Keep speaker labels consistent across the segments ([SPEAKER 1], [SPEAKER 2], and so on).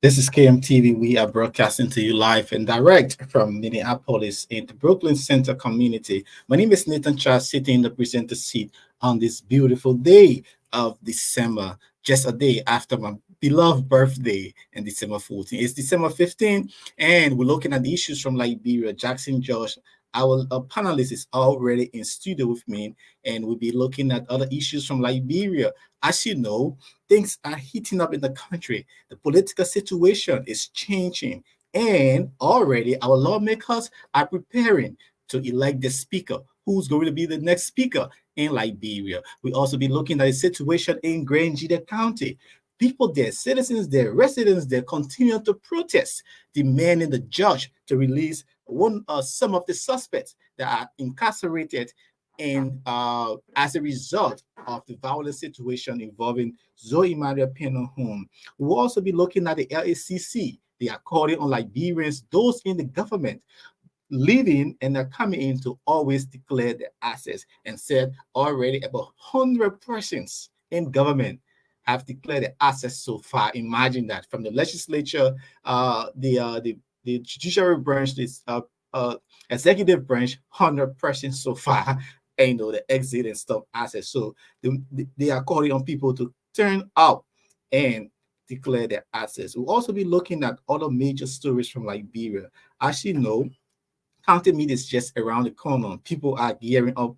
[SPEAKER 1] This is KMTV. We are broadcasting to you live and direct from Minneapolis in the Brooklyn Center community. My name is Nathan Charles, sitting in the presenter seat on this beautiful day of December, just a day after my beloved birthday and December 14th. It's December 15th, and we're looking at the issues from Liberia. Jackson Josh, our panelist, is already in studio with me, and we'll be looking at other issues from Liberia. As you know, things are heating up in the country. The political situation is changing, and already our lawmakers are preparing to elect the speaker. Who's going to be the next speaker in Liberia? We also be looking at the situation in Grangeda County. People there, citizens there, residents there continue to protest, demanding the judge to release some of the suspects that are incarcerated and as a result of the violent situation involving Zoe Maria Pena home. We'll also be looking at the LACC. They are calling on Liberians, those in the government, living and are coming in to always declare their assets, and said already about 100 persons in government have declared their assets so far. Imagine that, from the legislature, the judiciary branch, this executive branch, 100 persons so far. And the exit and stuff assets. So they are calling on people to turn out and declare their assets. We'll also be looking at other major stories from Liberia. As you know, county meet is just around the corner. People are gearing up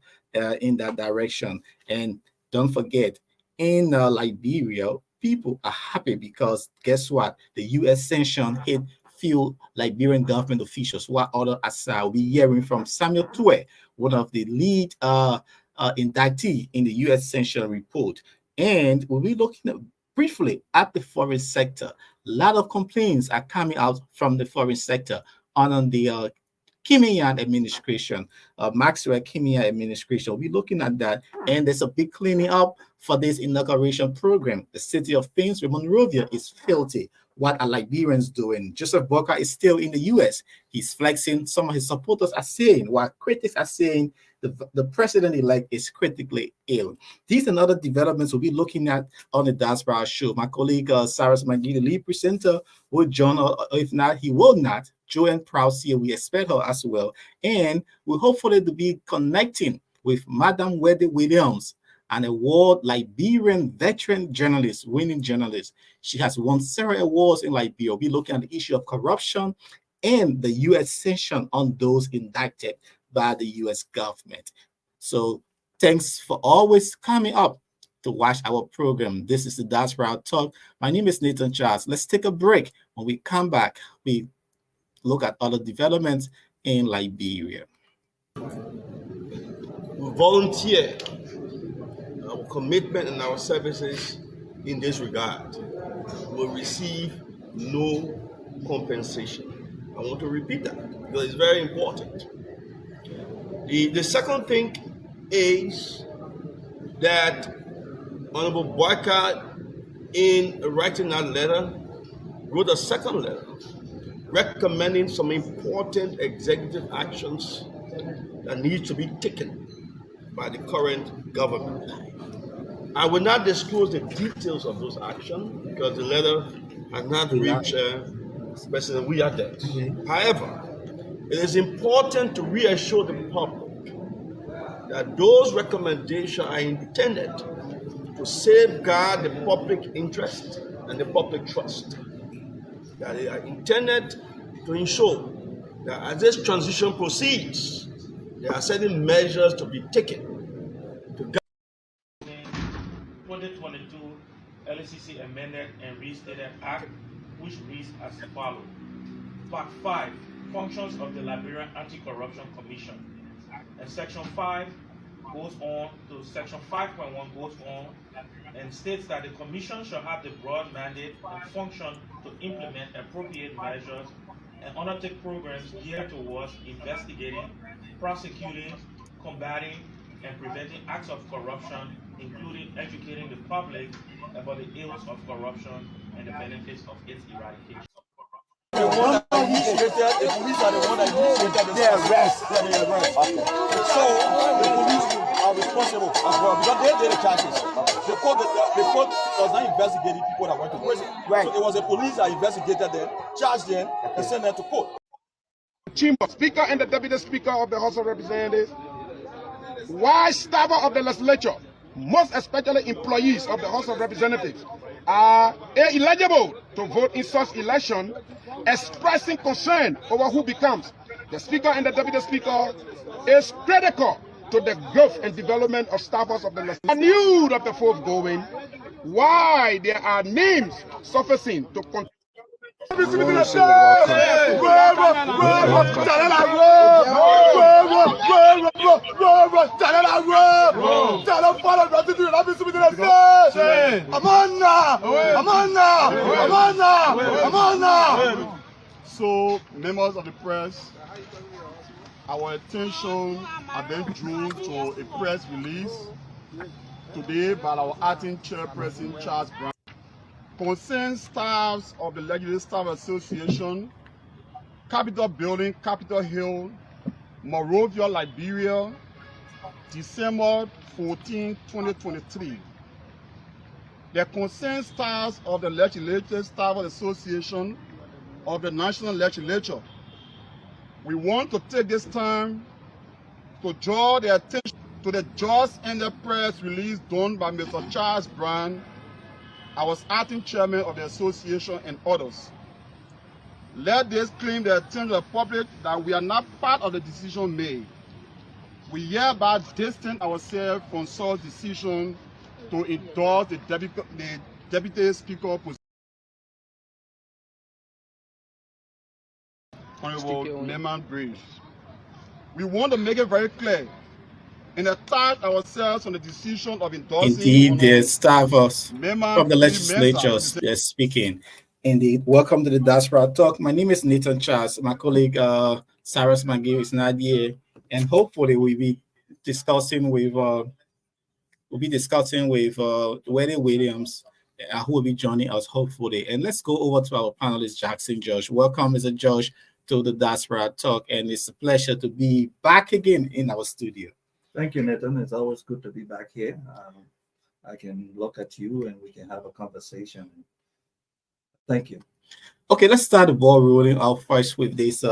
[SPEAKER 1] in that direction. And don't forget, in Liberia, people are happy because guess what? The U.S. sanction hit few Liberian government officials. What other aside, we'll be hearing from Samuel Tue, one of the lead indictee in the U.S. sanction report. And we'll be looking briefly at the foreign sector. A lot of complaints are coming out from the foreign sector on the Kimian administration, Maxwell Kimian administration. We'll be looking at that. And there's a big cleaning up for this inauguration program. The city of Painesville, Monrovia is filthy. What are Liberians doing? Joseph Boca is still in the U.S. He's flexing. Some of his supporters are saying, while critics are saying the president-elect is critically ill. These and other developments we'll be looking at on the Diaspora show. My colleague, Cyrus McGee, the lead presenter, will join, or if not, he will not. Joanne Prowse here, we expect her as well. And we hopefully to be connecting with Madam Weddy Williams, an award Liberian veteran journalist, winning journalist. She has won several awards in Liberia. We'll be looking at the issue of corruption and the U.S. sanction on those indicted by the U.S. government. So thanks for always coming up to watch our program. This is the Diaspora Talk. My name is Nathan Charles. Let's take a break. When we come back, we look at other developments in Liberia.
[SPEAKER 2] We volunteer our commitment and our services in this regard will receive no compensation. I want to repeat that because it's very important. The second thing is that Honorable Boycott, in writing that letter, wrote a second letter recommending some important executive actions that need to be taken by the current government. I will not disclose the details of those actions because the letter has not reached President Wiadet. However, it is important to reassure the public that those recommendations are intended to safeguard the public interest and the public trust. That they are intended to ensure that as this transition proceeds, there are certain measures to be taken to guide.
[SPEAKER 3] 2022 LACC amended and restated Act, which reads as follows. Part 5, Functions of the Liberian Anti-Corruption Commission. And Section 5 goes on to Section 5.1 goes on and states that the Commission shall have the broad mandate and function to implement appropriate measures and undertake programs geared towards investigating, prosecuting, combating, and preventing acts of corruption, including educating the public about the ills of corruption and the benefits of its eradication.
[SPEAKER 4] The one that initiated, the police are the one that initiated the arrest. Yeah, the arrest. Okay. So the police are responsible as well because they did the charges. the court was not investigating people that went to prison.
[SPEAKER 5] Right.
[SPEAKER 4] So it was the police that investigated them, charged them, and sent them to court.
[SPEAKER 6] Chamber Speaker and the Deputy Speaker of the House of Representatives, why staff of the legislature, most especially employees of the House of Representatives, are ineligible to vote in such election, expressing concern over who becomes the Speaker and the Deputy Speaker is critical to the growth and development of staffers of the legislature. New of the foregoing, why there are names surfacing to continue.
[SPEAKER 7] So, members of the press, our attention has been drawn to a press release today by our acting chairperson, Charles Brown. Concerned staffs of the Legislative Staff Association, Capitol Building, Capitol Hill, Monrovia, Liberia, December 14, 2023. The concerned staffs of the Legislative Staff Association of the National Legislature. We want to take this time to draw the attention to the just ended press release done by Mr. Charles Brown. I was acting chairman of the association and others. Let this claim the attention of the public that we are not part of the decision made. We hereby distance ourselves from such decision to endorse the deputy speaker position. Honorable Neyman Bridge. We want to make it very clear and attach ourselves on the decision of endorsing.
[SPEAKER 1] Indeed, the staffers
[SPEAKER 7] Neyman
[SPEAKER 1] from the
[SPEAKER 7] Bridge
[SPEAKER 1] legislatures they're speaking. Indeed, welcome to the Diaspora Talk. My name is Nathan Charles. My colleague Cyrus McGill is not here, and hopefully we'll be discussing with Wendy Williams, who will be joining us hopefully. And let's go over to our panelist Jackson George. Welcome, Mr. George, to the Diaspora Talk, and it's a pleasure to be back again in our studio.
[SPEAKER 8] Thank you, Nathan. It's always good to be back here. I can look at you and we can have a conversation. Thank you.
[SPEAKER 1] Okay, let's start the ball rolling out first with this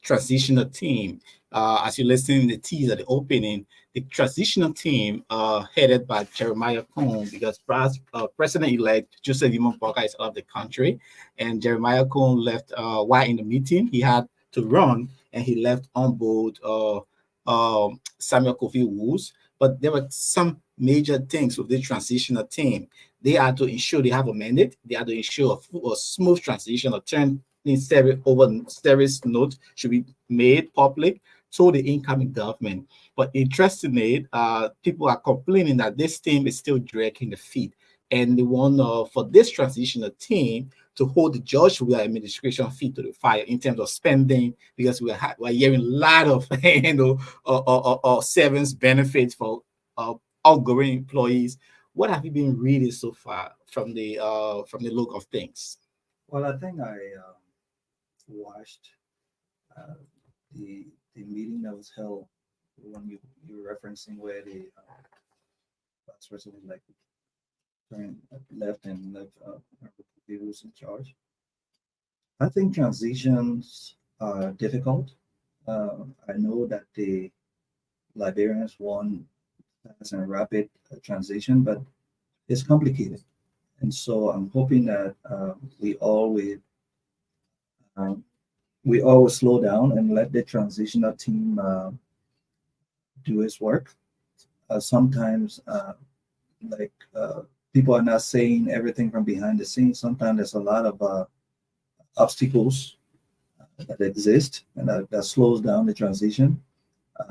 [SPEAKER 1] transitional team. As you're listening to the teaser, the opening, the transitional team headed by Jeremiah Cohn, because President-elect Joseph Parker is out of the country, and Jeremiah Cohn left while in the meeting. He had to run, and he left on board Samuel Kofi Woods. But there were some major things with the transitional team. They are to ensure they have a mandate. They are to ensure a smooth transition, a turn in service note should be made public to the incoming government. But interestingly, people are complaining that this team is still dragging the feet, and they want for this transitional team to hold the George Weah administration feet to the fire in terms of spending, because we're hearing a lot of severance benefits for outgoing employees. What have you been reading so far from the look of things?
[SPEAKER 8] Well, I think I watched the meeting that was held when you were referencing where the vice president left he was in charge. I think transitions are difficult. I know that the Liberians want fast and rapid transition, but it's complicated. And so I'm hoping that we all will slow down and let the transitional team do its work. Sometimes, people are not saying everything from behind the scenes. Sometimes there's a lot of obstacles that exist and that slows down the transition.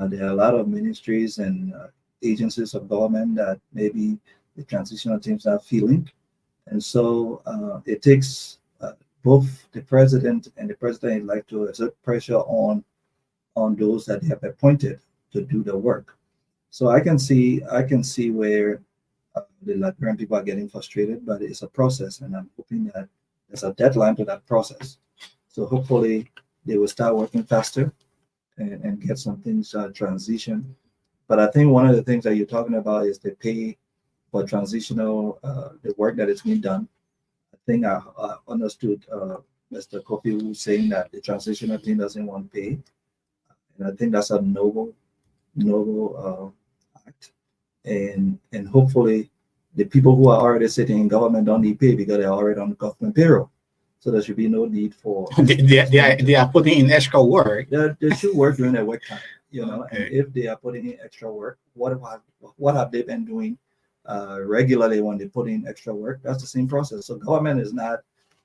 [SPEAKER 8] There are a lot of ministries and agencies of government that maybe the transitional teams are feeling. And so it takes both the president and the president-elect to exert pressure on those that they have appointed to do the work. So I can see where the Liberian people are getting frustrated, but it's a process, and I'm hoping that there's a deadline to that process. So hopefully they will start working faster and get some things transition. But I think one of the things that you're talking about is the pay for transitional the work that is being done. I think I understood Mr. Kofi was saying that the transitional team doesn't want pay, and I think that's a noble act, and hopefully the people who are already sitting in government don't need pay because they're already on government payroll. So there should be no need for
[SPEAKER 1] they are putting in extra work.
[SPEAKER 8] They should work during their work time,
[SPEAKER 1] Okay.
[SPEAKER 8] and if they are putting in extra work, what have they been doing regularly when they put in extra work? That's the same process. So government is not,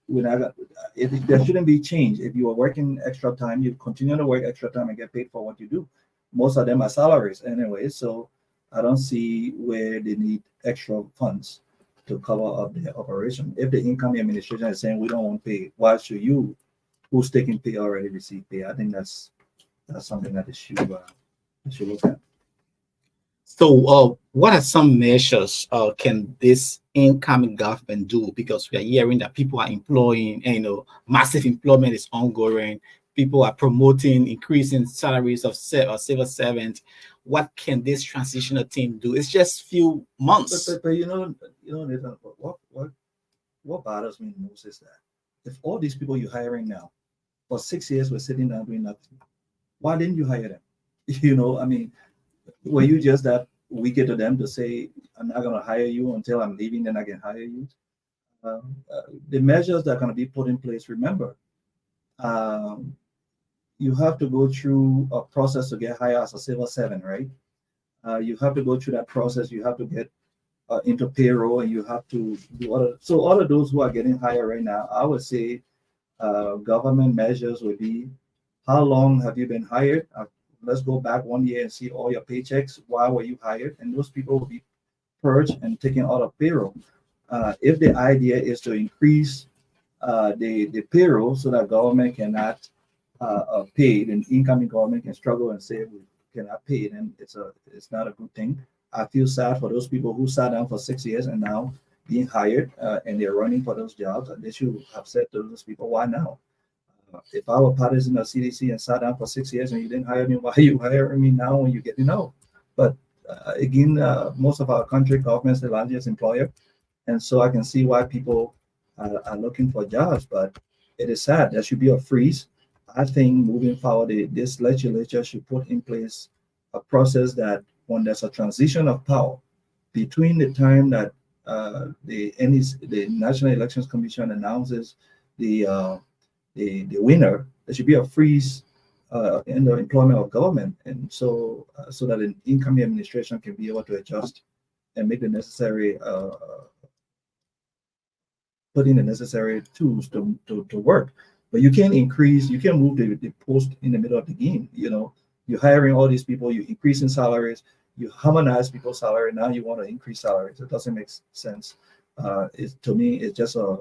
[SPEAKER 8] there shouldn't be change. If you are working extra time, you continue to work extra time and get paid for what you do. Most of them are salaries anyway, so I don't see where they need extra funds to cover up their operation. If the income administration is saying we don't want pay, why should you, who's taking pay, already receive pay? I think that's something that they should look at.
[SPEAKER 1] So, what are some measures can this incoming government do? Because we are hearing that people are employing, and massive employment is ongoing. People are promoting, increasing salaries of civil servants. What can this transitional team do? It's just few months.
[SPEAKER 8] But Nathan, what bothers me most is that if all these people you're hiring now for 6 years were sitting down doing nothing, why didn't you hire them? I mean, were you just that wicked to them to say, I'm not going to hire you until I'm leaving, then I can hire you? The measures that are going to be put in place, remember, you have to go through a process to get hired as a civil servant, right? You have to go through that process. You have to get into payroll, and you have to do so all of those who are getting hired right now, I would say government measures would be, how long have you been hired? Let's go back 1 year and see all your paychecks. Why were you hired? And those people will be purged and taken out of payroll. If the idea is to increase the payroll so that government cannot pay, then incoming government can struggle and say we cannot pay, then it's not a good thing. I feel sad for those people who sat down for 6 years and now being hired and they're running for those jobs. They should have said to those people, why now? If I were partisan of CDC and sat down for 6 years and you didn't hire me, why are you hiring me now when you get to know? But again, most of our country, government is the largest employer. And so I can see why people are looking for jobs, but it is sad. There should be a freeze. I think moving forward, this legislature should put in place a process that when there's a transition of power between the time that the National Elections Commission announces the winner, there should be a freeze in the employment of government, and so that an incoming administration can be able to adjust and make the necessary put in the necessary tools to work. But you can't move the post in the middle of the game. You're hiring all these people, you're increasing salaries, you harmonize people's salary, now you want to increase salaries. It doesn't make sense. To me, it's just a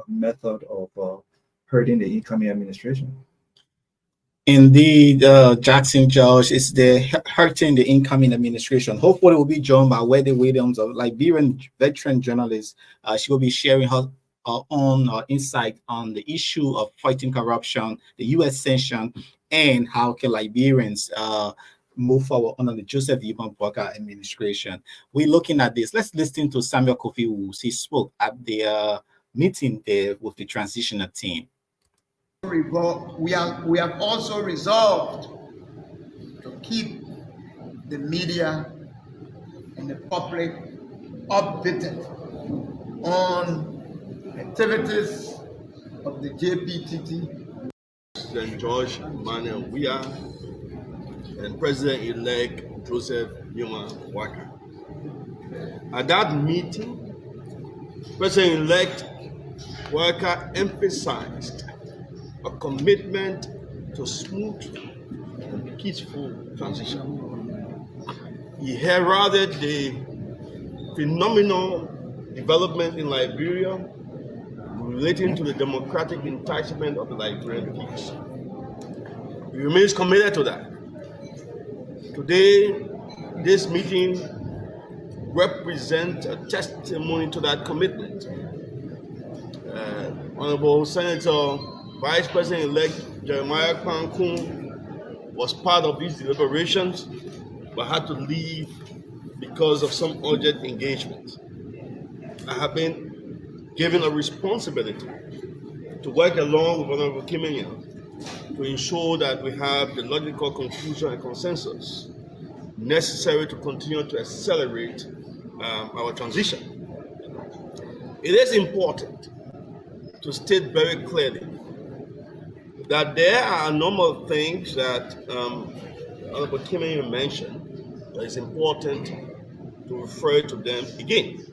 [SPEAKER 8] method of hurting the incoming administration.
[SPEAKER 1] Indeed, Jackson George is hurting the incoming administration. Hopefully, we'll be joined by Wendy Williams, a Liberian veteran journalist. She will be sharing her own insight on the issue of fighting corruption, the U.S. sanction, and how can Liberians move forward under the Joseph Yvonne Walker administration. We're looking at this. Let's listen to Samuel Kofi Woods. He spoke at the meeting there with the transitional team.
[SPEAKER 5] We have also resolved to keep the media and the public updated on activities of the JPTT.
[SPEAKER 2] President George Emmanuel Weah and President-elect Joseph Yvonne Walker. At that meeting, President-elect Walker emphasized a commitment to smooth and peaceful transition. He heralded the phenomenal development in Liberia relating to the democratic entitlement of the Liberian people. He remains committed to that. Today, this meeting represents a testimony to that commitment. Honorable Senator Vice President-elect Jeremiah Kwankun was part of these deliberations, but had to leave because of some urgent engagement, I have been given a responsibility to work along with Honorable Kimenya to ensure that we have the logical conclusion and consensus necessary to continue to accelerate our transition. It is important to state very clearly that there are a number of things that Honorable Kimenya mentioned that is important to refer to them again.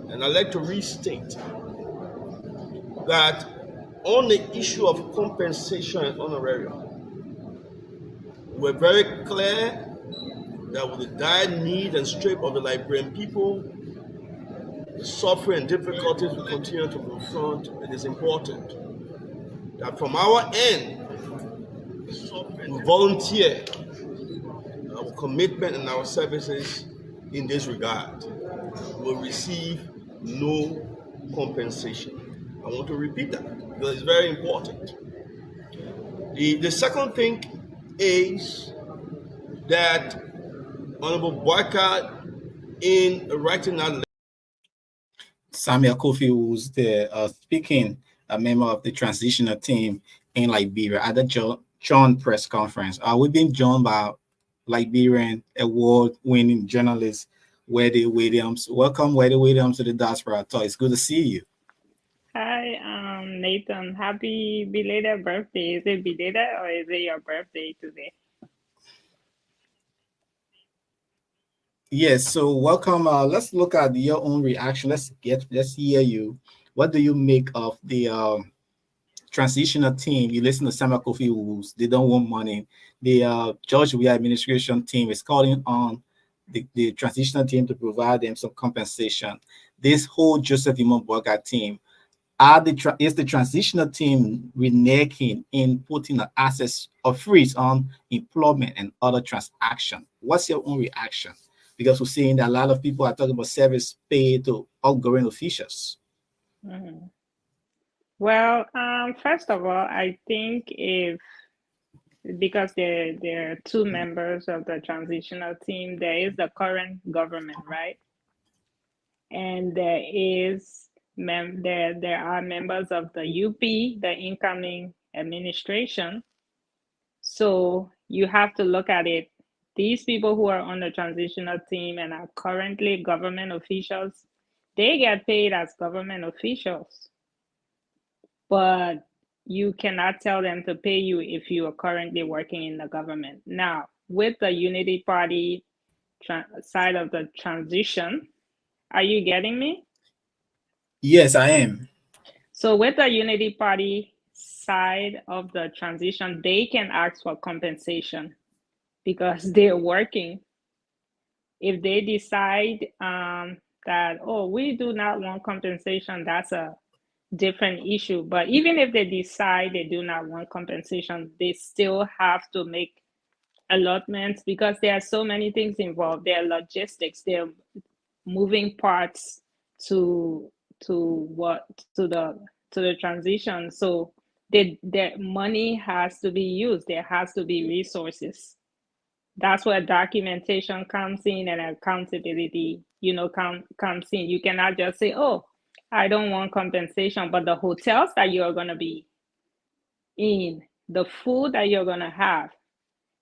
[SPEAKER 2] And I'd like to restate that on the issue of compensation and honorarium, we're very clear that with the dire need and strength of the Liberian people, the suffering and difficulties we continue to confront, it is important that from our end, we volunteer our commitment and our services in this regard. Will receive no compensation. I want to repeat that because it's very important. The second thing is that Honorable Boyka, in writing that
[SPEAKER 1] Samuel Kofi, who's the speaking, a member of the transitional team in Liberia at the John press conference. We've been joined by Liberian award-winning journalist Weddy Williams. Welcome, Weddy Williams, to the Diaspora Talk. It's good to see you.
[SPEAKER 9] Hi, Nathan. Happy belated birthday. Is it belated or is it your birthday today?
[SPEAKER 1] Yes, so welcome. Let's look at your own reaction. Let's hear you. What do you make of the transitional team? You listen to Samuel Kofi Woods, they don't want money. The George Weah administration team is calling on the transitional team to provide them some compensation. This whole Joseph Imon Boga team, is the transitional team reneging in putting an access or freeze on employment and other transactions? What's your own reaction? Because we're seeing that a lot of people are talking about service pay to outgoing officials.
[SPEAKER 9] Mm-hmm. Well, first of all, I think because there are two members of the transitional team, there is the current government, right? And there are members of the UP, the incoming administration. So you have to look at it. These people who are on the transitional team and are currently government officials, they get paid as government officials. But you cannot tell them to pay you if you are currently working in the government. Now, with the Unity Party side of the transition, are you getting me?
[SPEAKER 1] Yes, I am.
[SPEAKER 9] So with the Unity Party side of the transition, they can ask for compensation because they're working. If they decide that, oh, we do not want compensation, that's a different issue. But even if they decide they do not want compensation, they still have to make allotments because there are so many things involved. There are logistics, there are moving parts to the transition. So the money has to be used. There has to be resources. That's where documentation comes in and accountability, comes in. You cannot just say, oh, I don't want compensation, but the hotels that you're going to be in, the food that you're going to have,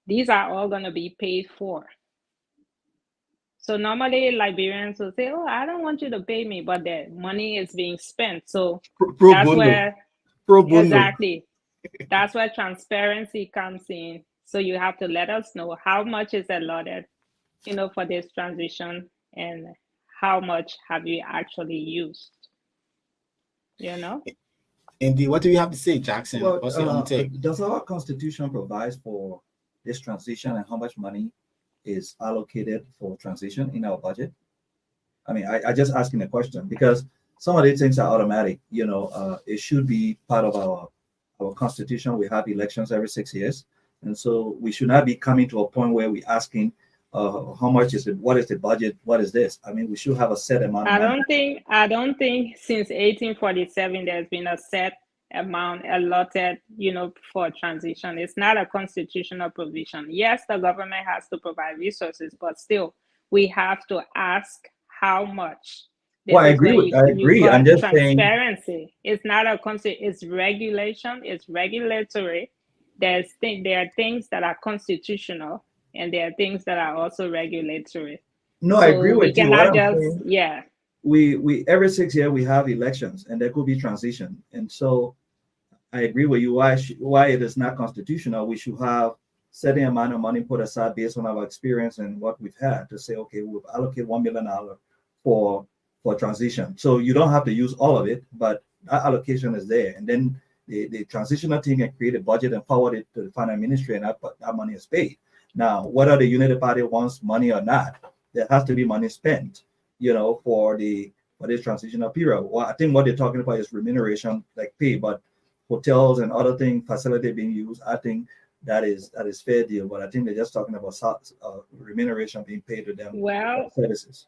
[SPEAKER 9] these are all going to be paid for. So normally Liberians will say, oh, I don't want you to pay me, but the money is being spent. So that's where, exactly, that's where transparency comes in. So you have to let us know how much is allotted, for this transition and how much have you actually used,
[SPEAKER 1] Indeed. What do you have to say, Jackson?
[SPEAKER 8] Well,
[SPEAKER 1] What's your own take?
[SPEAKER 8] does our constitution provide for this transition and how much money is allocated for transition in our budget? I mean, I just asking a question because some of these things are automatic. It should be part of our constitution. We have elections every 6 years, and so we should not be coming to a point where we're asking how much is it, what is the budget, what is this? I mean, we should have a set amount of money.
[SPEAKER 9] I don't think since 1847 there's been a set amount allotted, for transition. It's not a constitutional provision. Yes, the government has to provide resources, but still, we have to ask how much.
[SPEAKER 8] Well,
[SPEAKER 9] This is where
[SPEAKER 8] I
[SPEAKER 9] you
[SPEAKER 8] agree. I'm
[SPEAKER 9] got
[SPEAKER 8] just saying,
[SPEAKER 9] transparency. It's not a it's regulation, it's regulatory. There are things that are constitutional, and there are things that are also regulatory.
[SPEAKER 8] no, I agree
[SPEAKER 9] So we
[SPEAKER 8] with you. What
[SPEAKER 9] cannot
[SPEAKER 8] I'm
[SPEAKER 9] just,
[SPEAKER 8] saying,
[SPEAKER 9] yeah.
[SPEAKER 8] we every 6 years we have elections, and there could be transition, and so I agree with you. Why it is not constitutional? We should have certain amount of money put aside based on our experience and what we've had to say, okay, we'll allocate $1 million for transition. So you don't have to use all of it, but that allocation is there, and then the transitional team can create a budget and forward it to the finance ministry, and that money is paid. Now, whether the United Party wants money or not, there has to be money spent, for this transitional period. Well, I think what they're talking about is remuneration, like pay, but hotels and other thing facility being used, I think that is fair deal. But I think they're just talking about remuneration being paid to them for
[SPEAKER 9] Well,
[SPEAKER 8] services.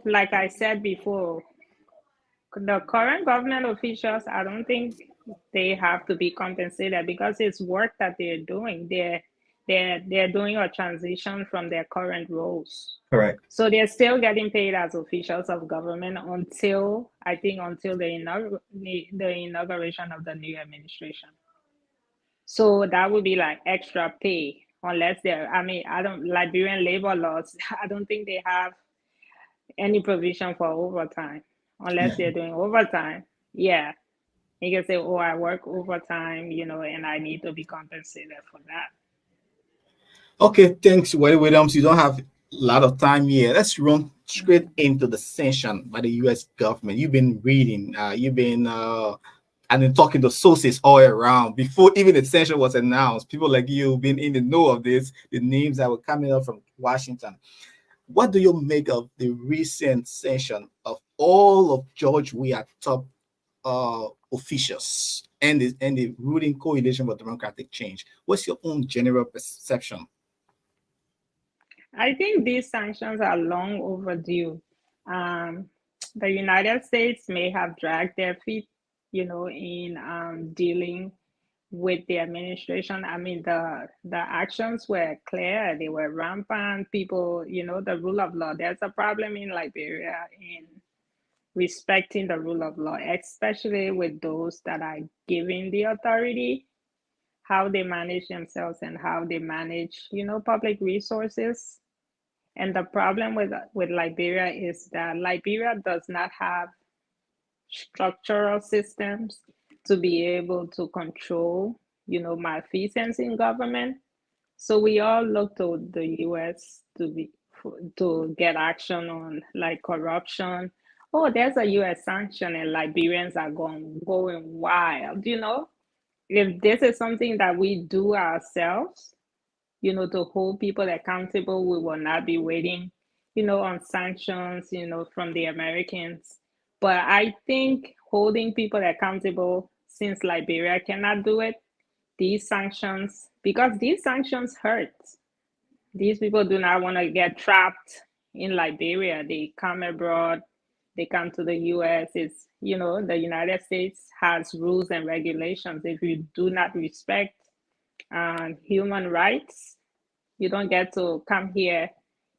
[SPEAKER 9] like I said before, the current government officials, I don't think they have to be compensated because it's work that they're doing. They're doing a transition from their current roles.
[SPEAKER 8] Correct.
[SPEAKER 9] So they're still getting paid as officials of government until, I think, until the inauguration of the new administration. So that would be like extra pay, unless they're, I mean, I don't, Liberian labor laws, I don't think they have any provision for overtime unless
[SPEAKER 8] Yeah.
[SPEAKER 9] they're doing overtime. Yeah. You can say, oh, I work overtime, and I need to be compensated for that.
[SPEAKER 1] Okay, thanks, Wally Williams. You don't have a lot of time here. Let's run straight into the sanction by the U.S. government. You've been reading, and then talking to sources all around before even the sanction was announced. People like you been in the know of this, the names that were coming up from Washington. What do you make of the recent sanction of all of George Weah top officials and the ruling coalition for democratic change? What's your own general perception?
[SPEAKER 9] I think these sanctions are long overdue. Um, the United States may have dragged their feet, in dealing with the administration. I mean, the actions were clear; they were rampant. People, the rule of law. There's a problem in Liberia in respecting the rule of law, especially with those that are given the authority, how they manage themselves and how they manage, public resources. And the problem with Liberia is that Liberia does not have structural systems to be able to control, malfeasance in government. So we all look to the US to get action on like corruption. Oh, there's a US sanction and Liberians are going wild, If this is something that we do ourselves, to hold people accountable, we will not be waiting, on sanctions, from the Americans. But I think holding people accountable, since Liberia cannot do it, because these sanctions hurt. These people do not want to get trapped in Liberia. They come abroad, they come to the US. The United States has rules and regulations. If you do not respect human rights, you don't get to come here,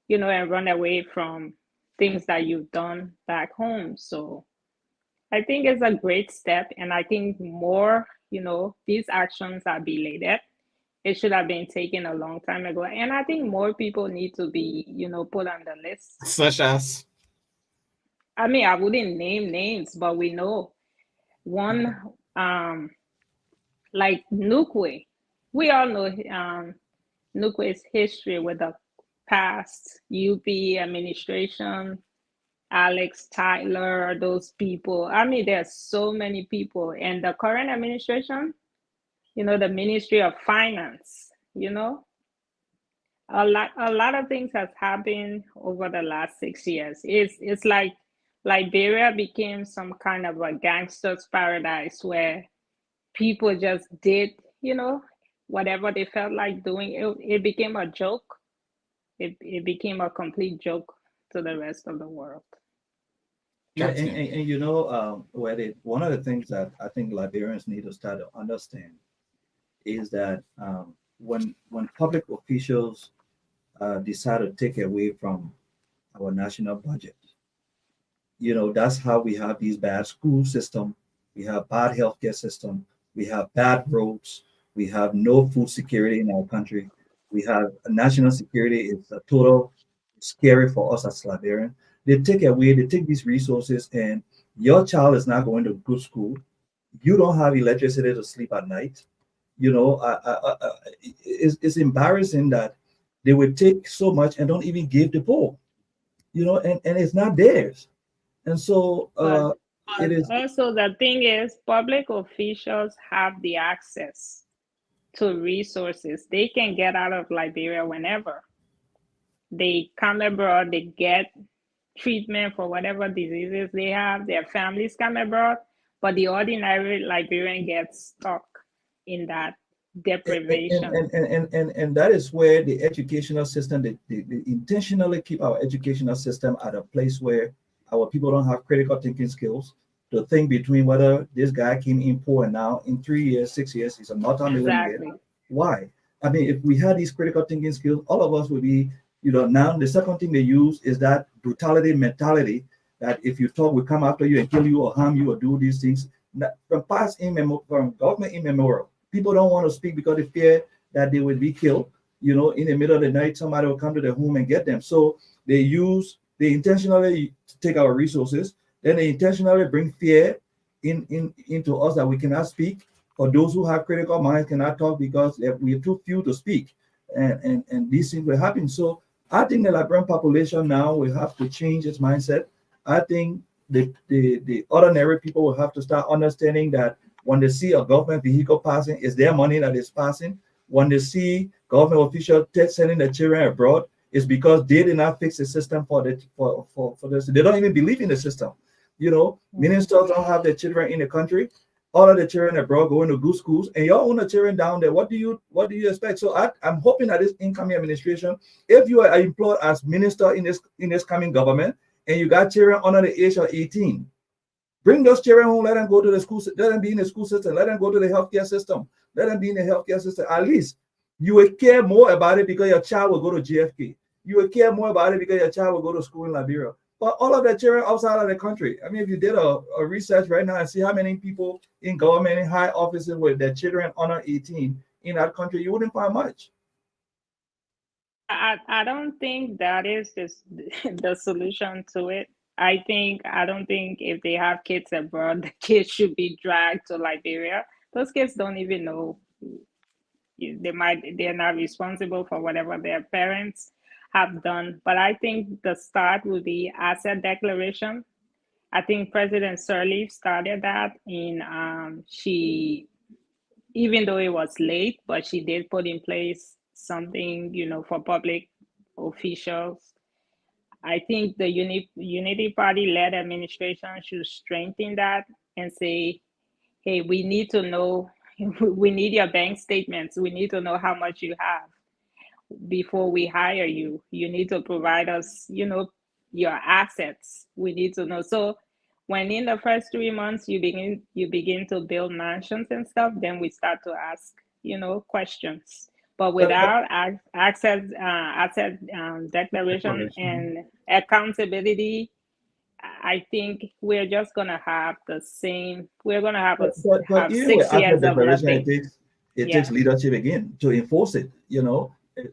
[SPEAKER 9] and run away from things that you've done back home. So I think it's a great step. And I think more, these actions are belated. It should have been taken a long time ago. And I think more people need to be, put on the list.
[SPEAKER 1] Such as
[SPEAKER 9] I mean, I wouldn't name names, but we know one, like Nukwe. We all know Nukwe's history with the past UP administration, Alex Tyler, those people. I mean, there's so many people. And the current administration, the Ministry of Finance, a lot of things has happened over the last 6 years. It's like Liberia became some kind of a gangster's paradise where people just did, whatever they felt like doing. It became a joke. It became a complete joke to the rest of the world.
[SPEAKER 8] Yeah,
[SPEAKER 1] Got you.
[SPEAKER 8] one of the things that I think Liberians need to start to understand is that when public officials decide to take away from our national budget. That's how we have these bad school system, we have bad healthcare system, we have bad roads, we have no food security in our country, we have national security is a total scary for us as Liberian. They take these resources, and your child is not going to good school. You don't have electricity to sleep at night. It's embarrassing that they would take so much and don't even give the poor. And it's not theirs. And so
[SPEAKER 9] But
[SPEAKER 8] it is.
[SPEAKER 9] also the thing is, public officials have the access to resources. They can get out of Liberia whenever. They come abroad, they get treatment for whatever diseases they have, their families come abroad, but the ordinary Liberian gets stuck in that deprivation.
[SPEAKER 8] And that is where the educational system, they intentionally keep our educational system at a place where our people don't have critical thinking skills to think between whether this guy came in poor and now in 3 years, 6 years, he's a multi-millionaire.
[SPEAKER 9] Exactly.
[SPEAKER 8] Why? I mean, if we had these critical thinking skills, all of us would be, now the second thing they use is that brutality mentality that if you talk, we come after you and kill you or harm you or do these things. From from government immemorial, people don't want to speak because they fear that they will be killed. In the middle of the night, somebody will come to their home and get them. So they intentionally take our resources, then they intentionally bring fear into us that we cannot speak, or those who have critical minds cannot talk because we are too few to speak, and these things will happen. So I think the Liberian population now will have to change its mindset. I think the ordinary people will have to start understanding that when they see a government vehicle passing, it's their money that is passing. When they see government officials sending their children abroad, it's because they did not fix the system for this. They don't even believe in the system. Ministers don't have their children in the country. All of the children abroad going to good schools, and your own children down there. What do you expect? So I'm hoping that this incoming administration, if you are employed as minister in this coming government, and you got children under the age of 18, bring those children home. Let them go to the school. Let them be in the school system. Let them go to the healthcare system. Let them be in the healthcare system. At least you will care more about it because your child will go to GFK. You will care more about it because your child will go to school in Liberia. But all of the children outside of the country. I mean, if you did a research right now and see how many people in government in high offices with their children under 18 in that country, you wouldn't find much.
[SPEAKER 9] I don't think that is just the solution to it. I don't think if they have kids abroad, the kids should be dragged to Liberia. Those kids don't even know. They're not responsible for whatever their parents have done. But I think the start will be asset declaration. I think President Sirleaf started that she, even though it was late, but she did put in place something, for public officials. I think the Unity Party led administration should strengthen that and say, hey, we need to know, we need your bank statements. We need to know how much you have before we hire you. You need to provide us, your assets. We need to know. So when in the first 3 months you begin to build mansions and stuff, then we start to ask, questions. But without asset declaration and accountability, I think we're just gonna have the same. We're gonna have
[SPEAKER 8] But
[SPEAKER 9] have
[SPEAKER 8] even with
[SPEAKER 9] 6 years
[SPEAKER 8] asset
[SPEAKER 9] of
[SPEAKER 8] declaration,
[SPEAKER 9] nothing.
[SPEAKER 8] it
[SPEAKER 9] Yeah.
[SPEAKER 8] takes leadership again to enforce it.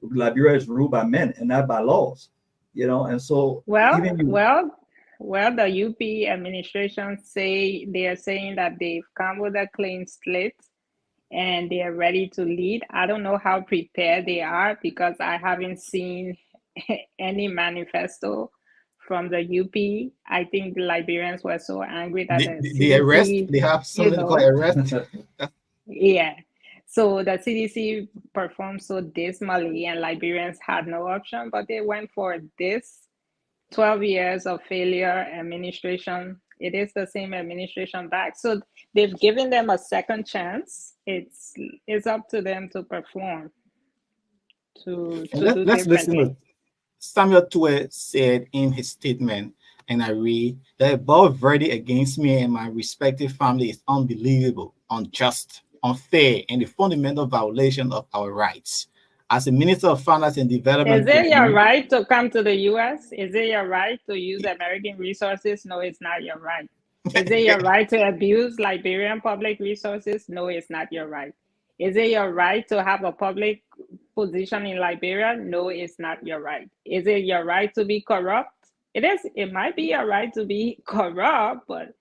[SPEAKER 8] Liberia is ruled by men and not by laws. And so
[SPEAKER 9] Well,
[SPEAKER 8] even you.
[SPEAKER 9] well, well. The UP administration they are saying that they've come with a clean slate and they are ready to lead. I don't know how prepared they are because I haven't seen any manifesto from the UP. I think the Liberians were so angry that the
[SPEAKER 1] The arrest,
[SPEAKER 9] CDC,
[SPEAKER 1] they have
[SPEAKER 9] you
[SPEAKER 1] something called
[SPEAKER 9] know,
[SPEAKER 1] arrest.
[SPEAKER 9] yeah. So the CDC performed so dismally, and Liberians had no option, but they went for this 12 years of failure administration. It is the same administration back. So they've given them a second chance. It's up to them to perform, to do
[SPEAKER 1] Let's listen
[SPEAKER 9] differently.
[SPEAKER 1] to Samuel Tue said in his statement, and I read, the above verdict against me and my respective family is unbelievable, unjust, unfair, and a fundamental violation of our rights. as a Minister of Finance and Development.
[SPEAKER 9] Is it your right to come to the US? Is it your right to use American resources? No, it's not your right. Is it your right to abuse Liberian public resources? No, it's not your right. Is it your right to have a public position in Liberia? No, it's not your right. Is it your right to be corrupt? It is. It might be your right to be corrupt, but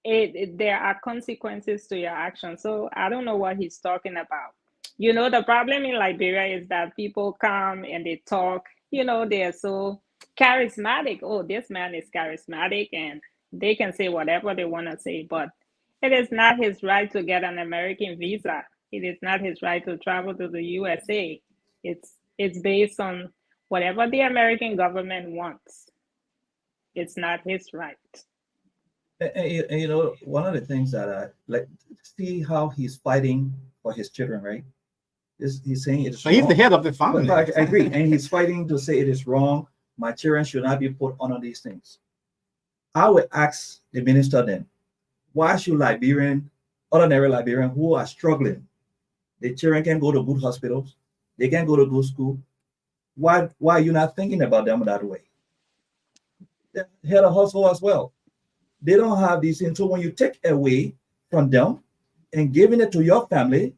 [SPEAKER 9] there are consequences to your actions. So I don't know what he's talking about. You know, the problem in Liberia is that people come and they talk, you know, they're so charismatic. Oh, this man is charismatic and they can say whatever they want to say, but it is not his right to get an American visa. It is not his right to travel to the USA. It's based on whatever the American government wants. It's not his right.
[SPEAKER 8] And, you know, one of the things that I like, see how he's fighting for his children, right? He's saying it's
[SPEAKER 1] so he's the head of the family.
[SPEAKER 8] But I agree, and he's fighting to say it is wrong. My children should not be put under these things. I would ask the minister then, why should ordinary Liberian who are struggling, the children can go to good hospitals, they can go to good school. Why are you not thinking about them that way? They're head of household as well. They don't have these things. So when you take away from them and giving it to your family,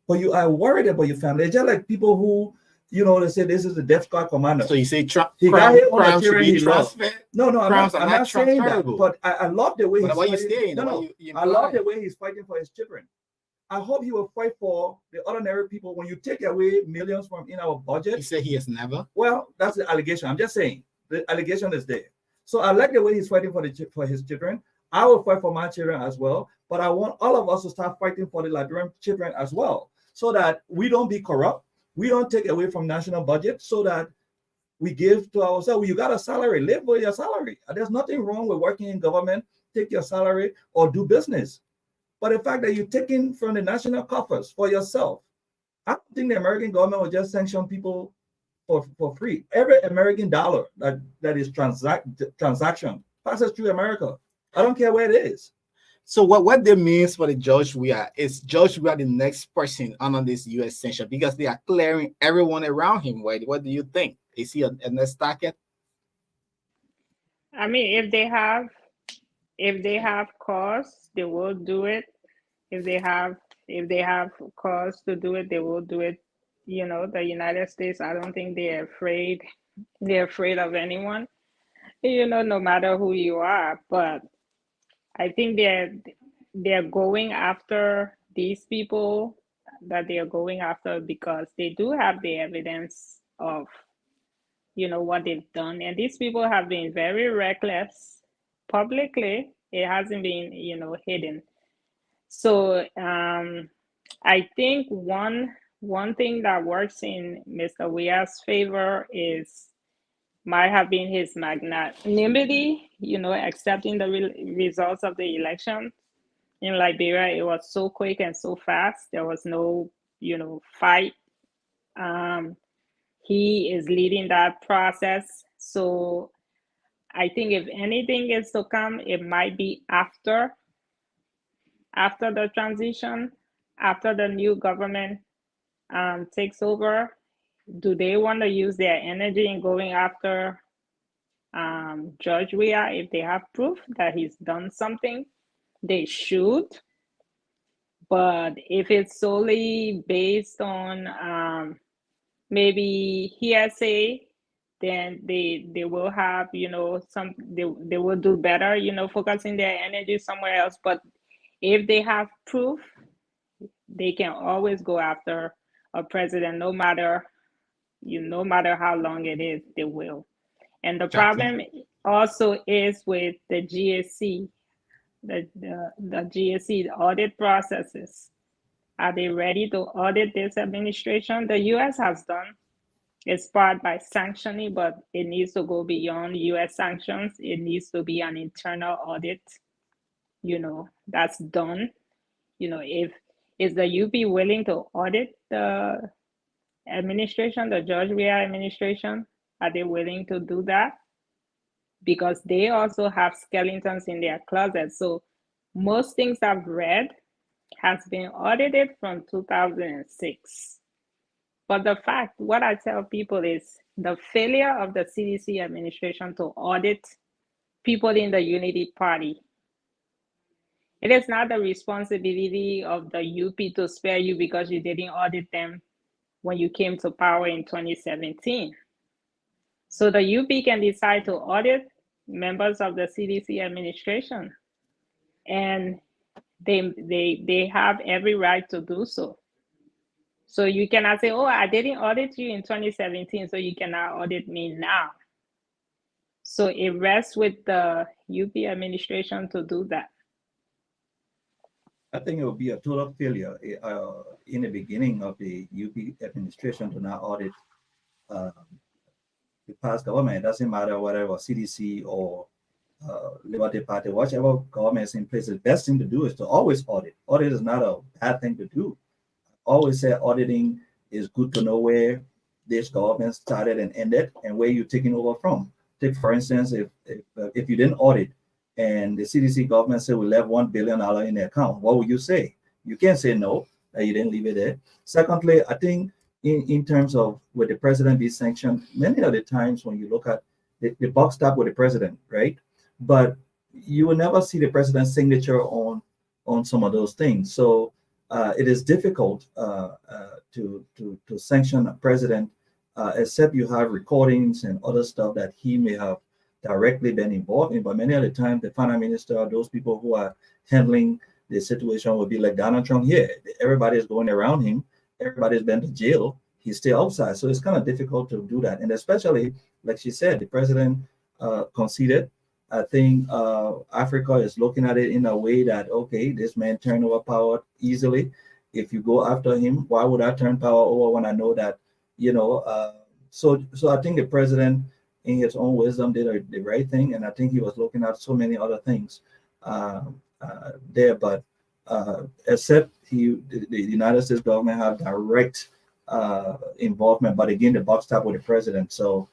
[SPEAKER 8] but you are worried about your family. It's just like people who, you know, they say this is the death squad commander.
[SPEAKER 1] So you say
[SPEAKER 8] he got hit on
[SPEAKER 1] should be transferred?
[SPEAKER 8] No, I'm not saying that. But I love the way
[SPEAKER 1] he's
[SPEAKER 8] fighting.
[SPEAKER 1] You saying?
[SPEAKER 8] No, I love the way he's fighting for his children. I hope he will fight for the ordinary people. When you take away millions from in our budget.
[SPEAKER 1] He said he has never.
[SPEAKER 8] Well, that's the allegation. I'm just saying the allegation is there. So I like the way he's fighting for his children. I will fight for my children as well. But I want all of us to start fighting for the Liberian children as well, so that we don't be corrupt. We don't take away from national budget, so that we give to ourselves. You got a salary, live with your salary. There's nothing wrong with working in government, take your salary or do business. But the fact that you're taking from the national coffers for yourself, I don't think the American government will just sanction people for free. Every American dollar that is transaction passes through America. I don't care where it is.
[SPEAKER 1] So what that means for the George Weah is George Weah the next person under this U.S. sanction, because they are clearing everyone around him. Right? What do you think? Is he a next target?
[SPEAKER 9] I mean, if they have cause, they will do it. If they have cause to do it, they will do it. You know, the United States, I don't think they're afraid. They're afraid of anyone, you know, no matter who you are. But I think they're going after these people that they're going after because they do have the evidence of, you know, what they've done. And these people have been very reckless publicly. It hasn't been, you know, hidden. So I think one thing that works in Mr. Weah's favor might have been his magnanimity, you know, accepting the results of the election. In Liberia, it was so quick and so fast. There was no, you know, fight. He is leading that process. So I think if anything is to come, it might be after the transition, after the new government takes over. Do they want to use their energy in going after George Weah? If they have proof that he's done something, they should. But if it's solely based on maybe hearsay, then they will have, you know, they will do better, you know, focusing their energy somewhere else. But if they have proof, they can always go after a president, no matter how long it is, they will. And the problem also is with the GSC, the GSC audit processes. Are they ready to audit this administration? The U.S. has done its part by sanctioning, but it needs to go beyond U.S. sanctions. It needs to be an internal audit, you know, that's done. You know, is the UP willing to audit the administration, the George Weah administration? Are they willing to do that? Because they also have skeletons in their closet. So most things I've read has been audited from 2006. But the fact, what I tell people is the failure of the CDC administration to audit people in the Unity Party. It is not the responsibility of the UP to spare you because you didn't audit them when you came to power in 2017. So the UP can decide to audit members of the CDC administration, and they have every right to do so. So you cannot say, oh, I didn't audit you in 2017, so you cannot audit me now. So it rests with the UP administration to do that.
[SPEAKER 8] I think it would be a total failure in the beginning of the UP administration to not audit uh, the past government. It doesn't matter whether it was CDC or Liberty Party, whichever government is in place. The best thing to do is to always audit. Audit is not a bad thing to do. Always say auditing is good to know where this government started and ended and where you're taking over from. Take for instance, if you didn't audit and the CDC government said we left $1 billion in the account, what would you say? You can't say no, that you didn't leave it there. Secondly, I think in terms of would the president be sanctioned, many of the times when you look at the buck stop with the president, right? But you will never see the president's signature on some of those things. So it is difficult to sanction a president, except you have recordings and other stuff that he may have directly been involved in. But many of the time, the finance minister or those people who are handling the situation will be like Donald Trump here. Everybody is going around him. Everybody's been to jail. He's still outside. So it's kind of difficult to do that. And especially, like she said, the president conceded. I think Africa is looking at it in a way that, okay, this man turned over power easily. If you go after him, why would I turn power over when I know that, so I think the president, in his own wisdom, did the right thing. And I think he was looking at so many other things there. But except the United States government have direct involvement. But again, the buck stop with the president. So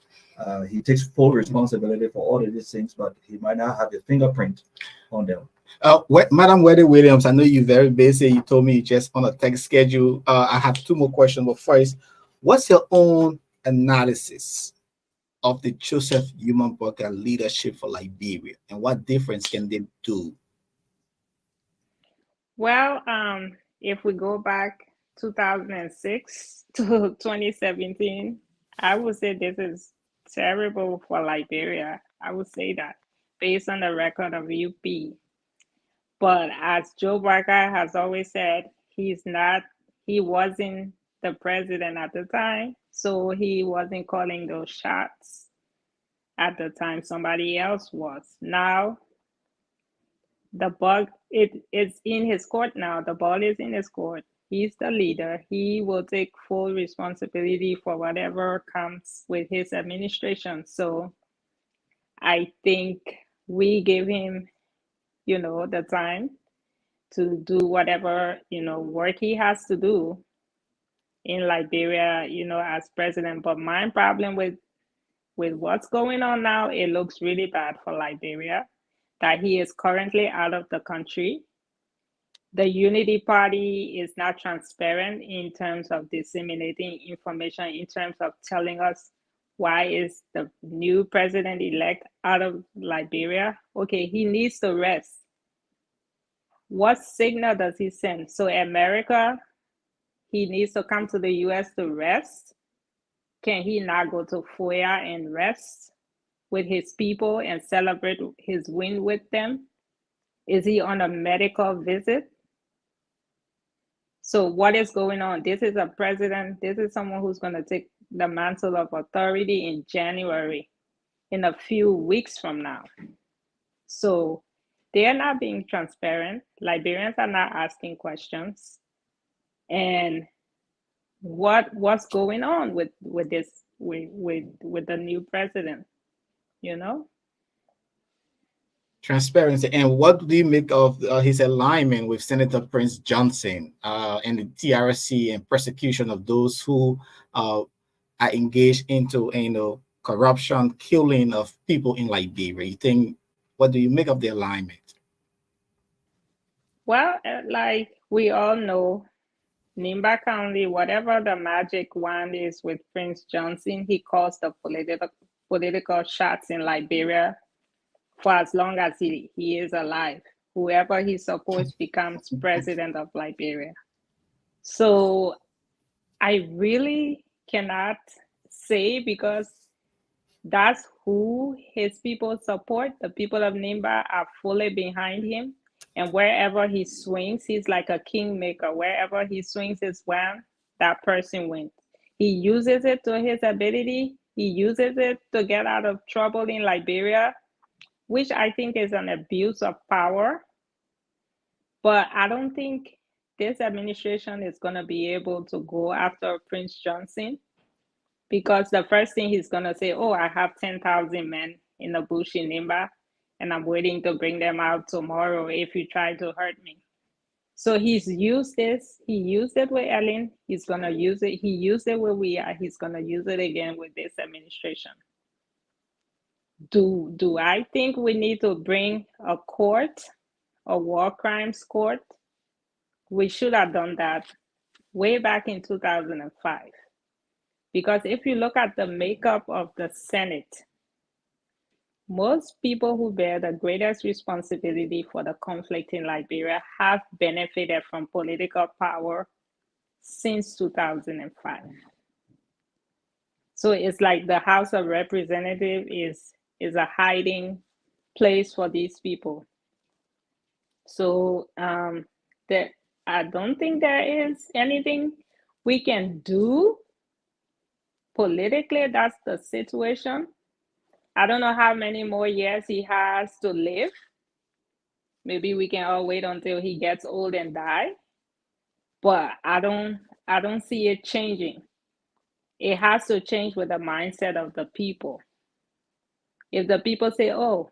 [SPEAKER 8] he takes full responsibility for all of these things, but he might not have a fingerprint on them.
[SPEAKER 1] Madam Weddy Williams, I know you're very busy. You told me you just on a tight schedule. I have two more questions, but first, what's your own analysis of the Joseph Human Burger leadership for Liberia, and what difference can they do?
[SPEAKER 9] Well, if we go back 2006 to 2017, I would say this is terrible for Liberia. I would say that based on the record of UP. But as Joe Barker has always said, he wasn't the president at the time, so he wasn't calling those shots at the time. Somebody else was. Now, it's in his court now. The ball is in his court. He's the leader. He will take full responsibility for whatever comes with his administration. So I think we give him, the time to do whatever, work he has to do in Liberia, as president. But my problem with what's going on now, it looks really bad for Liberia, that he is currently out of the country. The Unity Party is not transparent in terms of disseminating information, in terms of telling us why is the new president-elect out of Liberia. Okay, he needs to rest. What signal does he send? So America, he needs to come to the US to rest. Can he not go to FOIA and rest with his people and celebrate his win with them? Is he on a medical visit? So what is going on? This is a president, this is someone who's going to take the mantle of authority in January, in a few weeks from now. So they are not being transparent. Liberians are not asking questions. And what's going on with this with the new president?
[SPEAKER 1] Transparency. And what do you make of his alignment with Senator Prince Johnson and the TRC and persecution of those who are engaged into corruption, killing of people in Liberia? What do you make of the alignment?
[SPEAKER 9] Well, like we all know, Nimba County, whatever the magic wand is with Prince Johnson, he calls the political shots in Liberia for as long as he is alive. Whoever he supports becomes president of Liberia. So I really cannot say because that's who his people support. The people of Nimba are fully behind him. And wherever he swings, he's like a kingmaker. Wherever he swings his wand, that person wins. He uses it to his ability. He uses it to get out of trouble in Liberia, which I think is an abuse of power. But I don't think this administration is going to be able to go after Prince Johnson because the first thing he's going to say, oh, I have 10,000 men in the bush in Nimba, and I'm waiting to bring them out tomorrow if you try to hurt me. So he's used this. He used it with Ellen. He's going to use it. He used it with we are. He's going to use it again with this administration. Do I think we need to bring a court, a war crimes court? We should have done that way back in 2005. Because if you look at the makeup of the Senate, most people who bear the greatest responsibility for the conflict in Liberia have benefited from political power since 2005. So it's like the House of Representatives is a hiding place for these people. So I don't think there is anything we can do politically. That's the situation. I don't know how many more years he has to live. Maybe we can all wait until he gets old and die. But I don't see it changing. It has to change with the mindset of the people. If the people say, oh,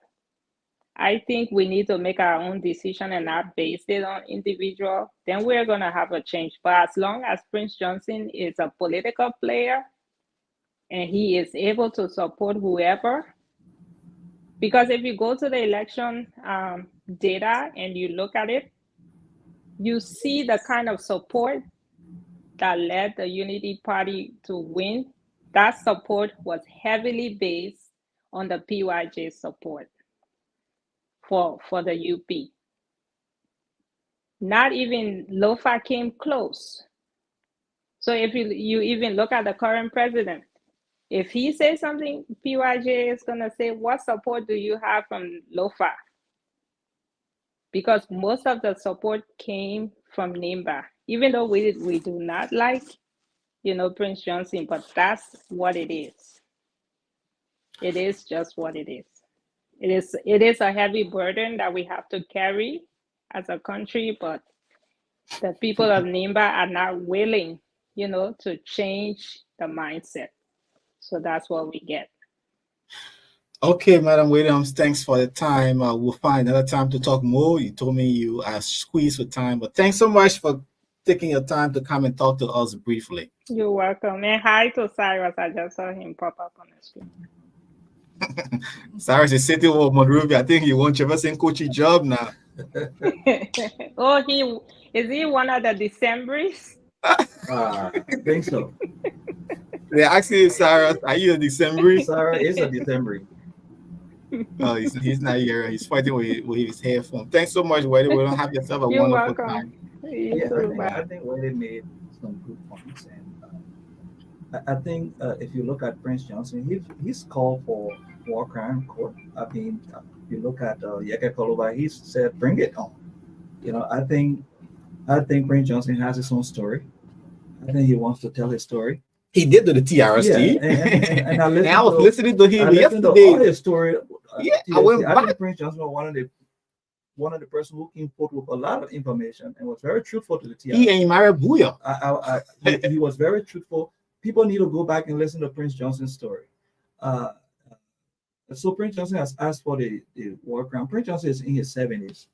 [SPEAKER 9] I think we need to make our own decision and not base it on individual, then we're going to have a change. But as long as Prince Johnson is a political player and he is able to support whoever, because if you go to the election data and you look at it, you see the kind of support that led the Unity Party to win. That support was heavily based on the PYJ support for the UP. Not even Lofa came close. So if you even look at the current president, if he says something, PYJ is going to say, what support do you have from Lofa? Because most of the support came from Nimba, even though we do not like, Prince Johnson, but that's what it is. It is just what it is. It is a heavy burden that we have to carry as a country, but the people of Nimba are not willing, to change the mindset. So that's what we get.
[SPEAKER 1] Okay, Madam Williams, thanks for the time. We'll find another time to talk more. You told me you are squeezed with time, but thanks so much for taking your time to come and talk to us briefly.
[SPEAKER 9] You're welcome. And hi to Cyrus. I just saw him pop up on the screen.
[SPEAKER 1] Cyrus is sitting with Monrovia. I think he wants Jefferson coaching job now.
[SPEAKER 9] Oh, is he one of the Decemberists?
[SPEAKER 8] I think so.
[SPEAKER 1] They're asking Cyrus, are you a Decemberist?
[SPEAKER 8] Sarah is a December.
[SPEAKER 1] Oh, he's not here. He's fighting with his headphone. Thanks so much, Weddy. We don't have yourself a
[SPEAKER 9] You're
[SPEAKER 1] wonderful
[SPEAKER 9] welcome.
[SPEAKER 1] time.
[SPEAKER 8] I think Weddy made some good points, and I think if you look at Prince Johnson, he's called for war crime court. I mean, you look at Yeke Koloba, he said, "Bring it on." I think Prince Johnson has his own story. I think he wants to tell his story.
[SPEAKER 1] He did to the TRST.
[SPEAKER 8] Yeah, and
[SPEAKER 1] I was listening to him yesterday.
[SPEAKER 8] To all his story.
[SPEAKER 1] I went back.
[SPEAKER 8] I think Prince Johnson was one of the person who came forth with a lot of information and was very truthful to the TRST.
[SPEAKER 1] He ain't married Booyah.
[SPEAKER 8] He was very truthful. People need to go back and listen to Prince Johnson's story. So Prince Johnson has asked for the war crime. Prince Johnson is in his 70s.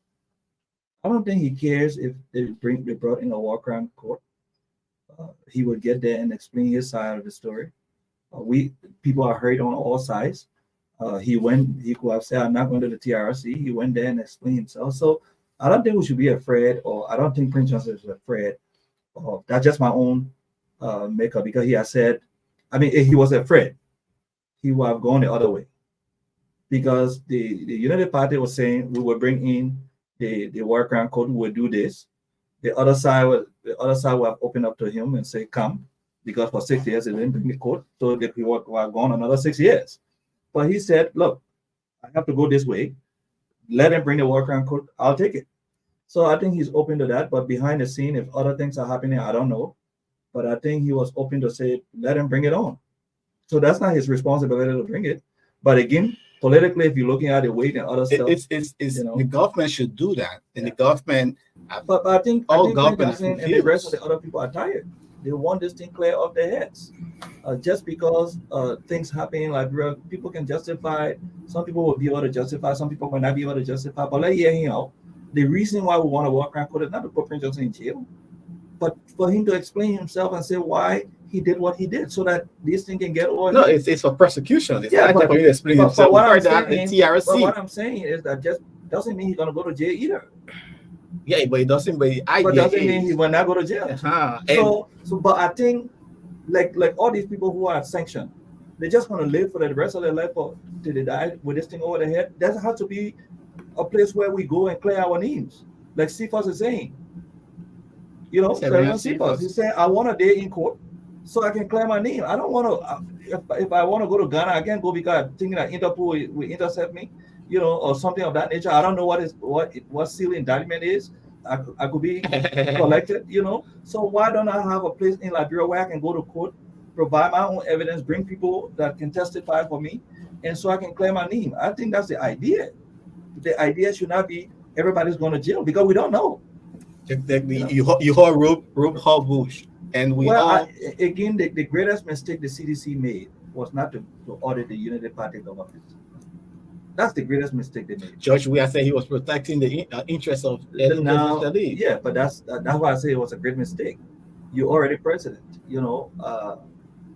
[SPEAKER 8] I don't think he cares if they brought in a war crime court. He would get there and explain his side of the story. People are hurt on all sides. He could have said, "I'm not going to the TRC." He went there and explained himself. So I don't think we should be afraid, or I don't think Prince Johnson is afraid That's just my own makeup because he has said, I mean, he was afraid he would have gone the other way because the United Party was saying we will bring in the war crime code, we will do this. The other side will have opened up to him and say, come, because for 6 years they didn't bring the code, so that we were gone another 6 years. But he said, look, I have to go this way. Let him bring the war crime code, I'll take it. So I think he's open to that. But behind the scene, if other things are happening, I don't know. But I think he was open to say, let him bring it on. So that's not his responsibility to bring it. But again, politically, if you're looking at the weight and other stuff,
[SPEAKER 1] the government should do that, and the government.
[SPEAKER 8] But I think
[SPEAKER 1] government
[SPEAKER 8] and the rest of the other people are tired. They want this thing clear off their heads. Just because things happen like people can justify. Some people will be able to justify. Some people might not be able to justify. But let hear him out. The reason why we want to walk around code is not to put Prince Johnson in jail, but for him to explain himself and say why he did what he did, so that this thing can get over.
[SPEAKER 1] No, it's for persecution. It's
[SPEAKER 8] not
[SPEAKER 1] for you to explain himself.
[SPEAKER 8] But what I'm saying is that just doesn't mean he's gonna go to jail either.
[SPEAKER 1] Yeah, but it doesn't. But
[SPEAKER 8] doesn't mean he will not go to jail. But I think, like all these people who are sanctioned, they're just gonna live for the rest of their life till they die with this thing over their head. There has to be a place where we go and clear our names, like Cephas is saying. Cephas, he's saying, I want a day in court so I can clear my name. I don't want to. If I want to go to Ghana, I can't go because I'm thinking that Interpol will intercept me, or something of that nature. I don't know what seal indictment is. I could be collected, So why don't I have a place in Liberia where I can go to court, provide my own evidence, bring people that can testify for me, and so I can clear my name? I think that's the idea. The idea should not be everybody's going to jail because we don't know.
[SPEAKER 1] You heard Rob Bush, and
[SPEAKER 8] again, the greatest mistake the CDC made was not to audit the United Party government. That's the greatest mistake they made.
[SPEAKER 1] George Weah said he was protecting the interests of
[SPEAKER 8] yeah, but that's why I say it was a great mistake. You're already president,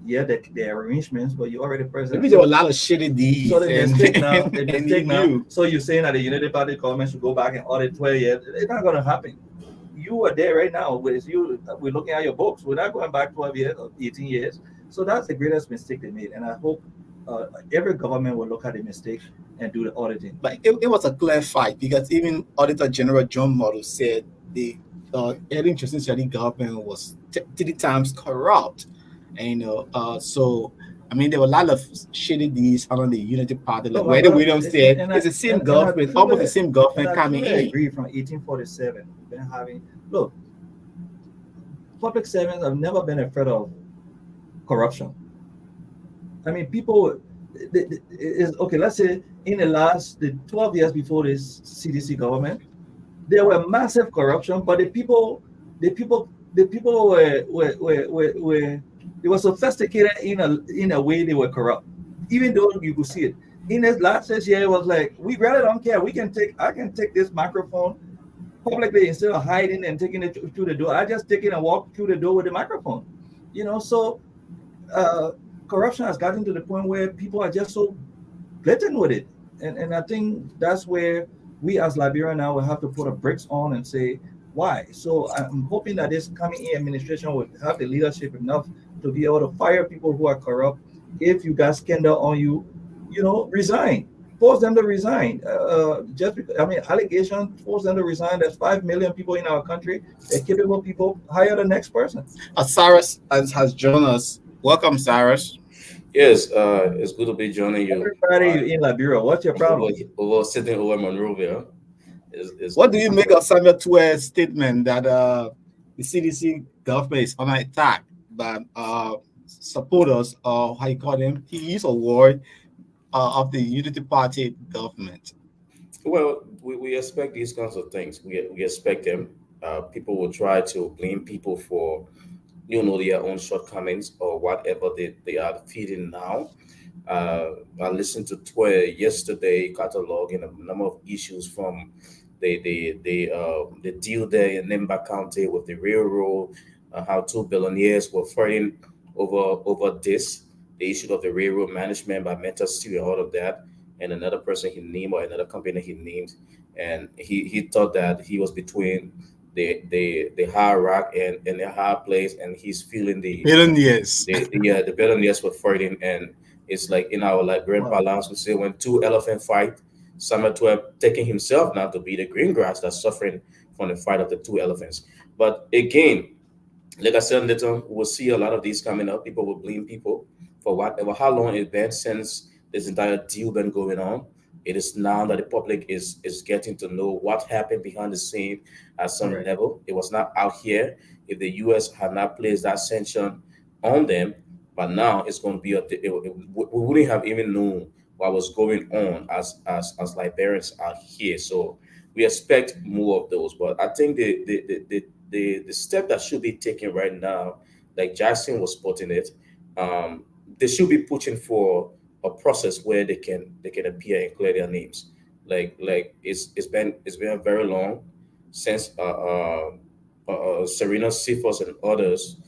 [SPEAKER 8] the arrangements, but you're already president.
[SPEAKER 1] Maybe there were a lot of shitty deeds.
[SPEAKER 8] So the mistake now. So you're saying that the United Party government should go back and audit 12 years? It's not going to happen. You are there right now. We're looking at your books. We're not going back 12 years or 18 years. So that's the greatest mistake they made. And I hope every government will look at the mistake and do the auditing.
[SPEAKER 1] But it was a clear fight because even Auditor General John Model said the early interesting study government was 3 times corrupt. And so I mean there were a lot of shitty deeds under the Unity Party. Like Wade Williams said, it's the same government, almost the same government coming in.
[SPEAKER 8] I agree from 1847. Look, public servants have never been afraid of corruption. I mean, people okay. Let's say in the 12 years before this CDC government, there were massive corruption, but the people were they were sophisticated in a way they were corrupt, even though you could see it. In this last 6 years, it was like we really don't care. I can take this microphone publicly instead of hiding and taking it through the door. I just take it and walk through the door with the microphone. So corruption has gotten to the point where people are just so blatant with it, and I think that's where we as Liberians now will have to put a brakes on and say why. So I'm hoping that this coming administration will have the leadership enough to be able to fire people who are corrupt. If you got scandal on you, resign. Force them to resign. Allegation, force them to resign. There's 5 million people in our country. They're capable people. Hire the next person.
[SPEAKER 1] Cyrus has joined us. Welcome, Cyrus.
[SPEAKER 10] Yes, it's good to be joining you.
[SPEAKER 8] Everybody in Liberia, what's your problem?
[SPEAKER 10] Over sitting over Monrovia.
[SPEAKER 1] What do you make of Samuel Tuer's statement that the CDC government is under attack by supporters, or how you call them? He used a word of the Unity Party government.
[SPEAKER 10] Well, we expect these kinds of things. We expect them. People will try to blame people for their own shortcomings or whatever they are feeding now. I listened to Tuer yesterday cataloging a number of issues from the deal there in Nemba County with the railroad, how 2 billionaires were fighting over this, the issue of the railroad management by Mentor Steel and all of that, and another person he named or another company he named, and he thought that he was between the high rock and the high place, and he's feeling
[SPEAKER 1] Billion years.
[SPEAKER 10] the bitterness with fighting. And it's like in our like grandpa
[SPEAKER 8] Wow.
[SPEAKER 10] parlance, we say when two elephant fight, Samuel taking himself now to be the green grass that's suffering from the fight of the two elephants. But again, like I said, Nathan, we'll see a lot of these coming up. People will blame people for whatever, how long it's been since this entire deal been going on. It is now that the public is getting to know what happened behind the scene at some
[SPEAKER 8] Correct.
[SPEAKER 10] level. It was not out here. If the U.S. had not placed that sanction on them, but now it's going to be we wouldn't have even known what was going on as Liberians out here. So we expect more of those. But I think the step that should be taken right now, like Jackson was putting it, they should be pushing for a process where they can appear and clear their names. Like it's been very long since Serena Cephas and others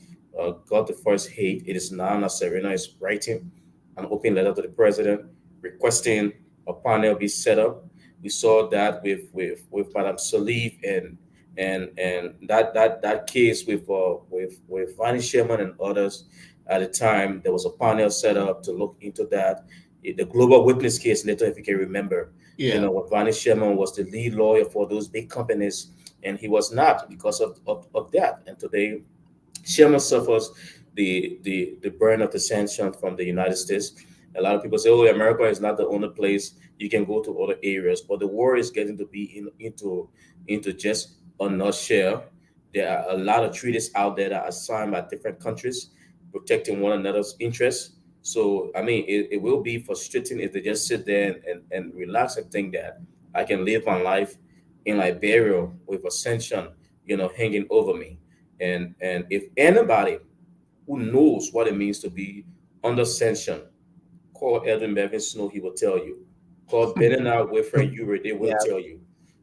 [SPEAKER 10] got the first hate. It is now that Serena is writing an open letter to the president requesting a panel be set up. We saw that with Madame Salif and that case with Vani Sherman and others. At the time, there was a panel set up to look into that. The Global Witness case, later, if you can remember,
[SPEAKER 1] Yeah.
[SPEAKER 10] when Vani Sherman was the lead lawyer for those big companies, and he was not because of that. And today, Sherman suffers the burn of the sanction from the United States. A lot of people say, "Oh, America is not the only place you can go to other areas," but the war is getting to be into just a nutshell. There are a lot of treaties out there that are signed by different countries, protecting one another's interests. So, I mean, it will be frustrating if they just sit there and relax and think that I can live my life in Liberia with a sanction, hanging over me. And if anybody who knows what it means to be under sanction, call Edwin Bevan Snow, he will tell you. Call Bernard Wilfred Ure, they will
[SPEAKER 1] Yeah.
[SPEAKER 10] tell you.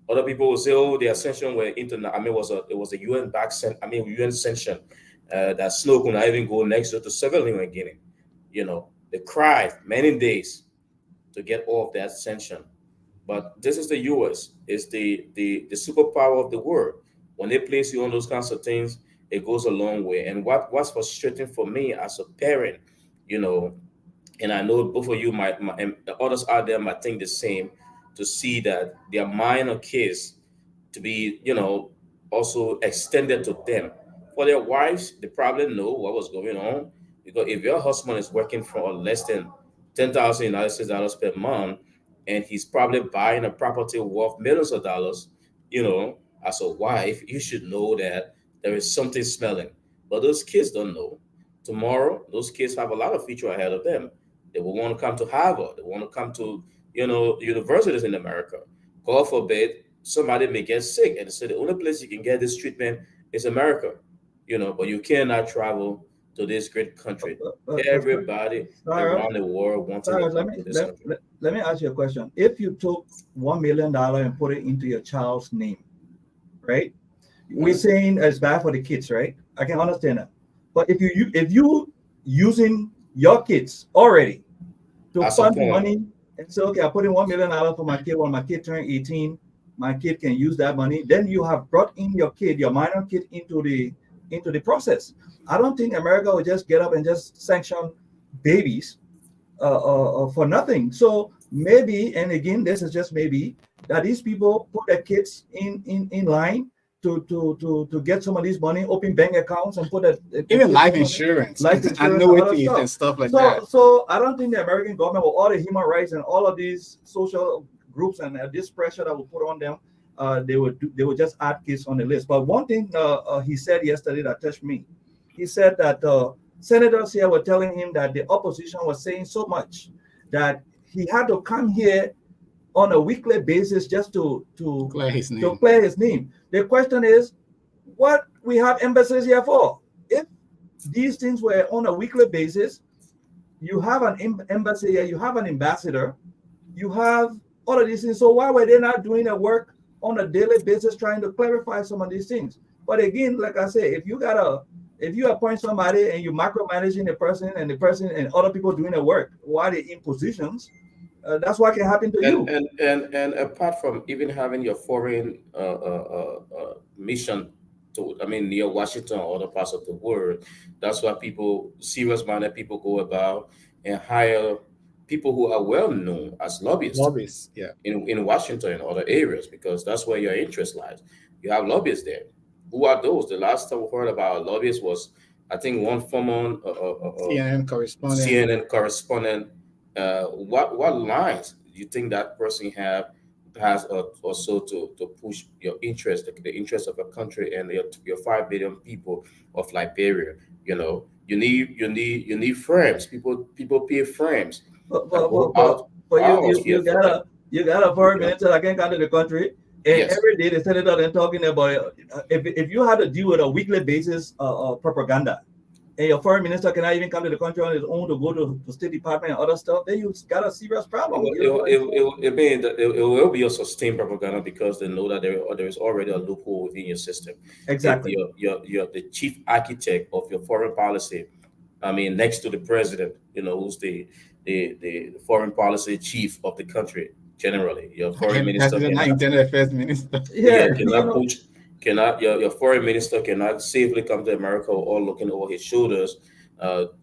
[SPEAKER 10] Other people will say, "Oh, the ascension were internet. I mean, it was a UN UN sanction that Snow could not even go next to Sierra Leone and Guinea. They cried many days to get off that sanction. But this is the US. It's the superpower of the world. When they place you on those kinds of things, it goes a long way. And what's frustrating for me as a parent, you know, and I know both of you and the others out there might think the same, to see that their minor kids to be, also extended to them. For their wives, they probably know what was going on, because if your husband is working for less than 10,000 United States dollars per month, and he's probably buying a property worth millions of dollars, as a wife, you should know that there is something smelling. But those kids don't know. Tomorrow, those kids have a lot of future ahead of them. They will want to come to Harvard. They want to come to, universities in America. God forbid, somebody may get sick and say the only place you can get this treatment is America. But you cannot travel to this great country. Everybody
[SPEAKER 8] Sarah,
[SPEAKER 10] around the world wanting to
[SPEAKER 8] Sarah,
[SPEAKER 10] come to this country.
[SPEAKER 8] let me ask you a question. If you took $1 million and put it into your child's name, right? We're saying it's bad for the kids, right? I can understand that. But if you using your kids already to
[SPEAKER 10] That's a
[SPEAKER 8] fund
[SPEAKER 10] point.
[SPEAKER 8] money and say, okay, I put in $1 million for my kid. When my kid turn 18, my kid can use that money. Then you have brought in your minor kid into the process. I don't think America will just get up and just sanction babies for nothing. So maybe, and again, this is just maybe, that these people put their kids in line to get some of this money, open bank accounts, and put
[SPEAKER 1] Even life insurance,
[SPEAKER 8] life insurance, and
[SPEAKER 1] annuities
[SPEAKER 8] other
[SPEAKER 1] and stuff like
[SPEAKER 8] so,
[SPEAKER 1] that.
[SPEAKER 8] So I don't think the American government, with all the human rights and all of these social groups and this pressure that we put on them, they would just add kids on the list. But one thing he said yesterday that touched me, he said that senators here were telling him that the opposition was saying so much that he had to come here on a weekly basis just to
[SPEAKER 1] Clear his name.
[SPEAKER 8] to clear his name. The question is, what we have embassies here for? If these things were on a weekly basis, you have an embassy here, you have an ambassador, you have all of these things. So why were they not doing the work on a daily basis trying to clarify some of these things? But again, like I say, if you appoint somebody and you micromanaging the person and other people doing the work while they're in positions, That's what can happen to
[SPEAKER 10] And
[SPEAKER 8] you.
[SPEAKER 10] and apart from even having your foreign mission to, I mean, near Washington or other parts of the world, that's why people, serious-minded people, go about and hire people who are well known as lobbyists
[SPEAKER 1] Lobbies, yeah.
[SPEAKER 10] in Washington and other areas, because that's where your interest lies. You have lobbyists there. Who are those? The last time we heard about lobbyists was, I think, one former
[SPEAKER 1] CNN correspondent.
[SPEAKER 10] CNN correspondent. What lines do you think that person has also to push your interest, the interest of a country and your 5 billion people of Liberia? You need firms. People pay firms
[SPEAKER 8] But
[SPEAKER 10] that
[SPEAKER 8] but
[SPEAKER 10] go
[SPEAKER 8] but but,
[SPEAKER 10] out
[SPEAKER 8] but you
[SPEAKER 10] hours
[SPEAKER 8] you
[SPEAKER 10] here
[SPEAKER 8] you
[SPEAKER 10] for them.
[SPEAKER 8] got a foreign minister that can come to the country, and
[SPEAKER 10] Yes.
[SPEAKER 8] every day they send it out and talking about if you had to deal with a weekly basis propaganda, and your foreign minister cannot even come to the country on his own to go to State Department and other stuff, then you got a serious
[SPEAKER 10] It
[SPEAKER 8] problem.
[SPEAKER 10] will,
[SPEAKER 8] You
[SPEAKER 10] it,
[SPEAKER 8] know,
[SPEAKER 10] will- it, will- it, will- it, mean that it will be a sustained propaganda, because they know that there is already a loophole within your system. If
[SPEAKER 8] exactly.
[SPEAKER 10] you're the chief architect of your foreign policy, I mean, next to the president, who's the foreign policy chief of the country, generally, your foreign
[SPEAKER 1] And
[SPEAKER 10] minister
[SPEAKER 1] president, not
[SPEAKER 10] cannot,
[SPEAKER 1] intended affairs minister.
[SPEAKER 10] yeah,
[SPEAKER 8] Yeah, you
[SPEAKER 10] cannot
[SPEAKER 8] know.
[SPEAKER 10] push, cannot your foreign minister cannot safely come to America or looking over his shoulders,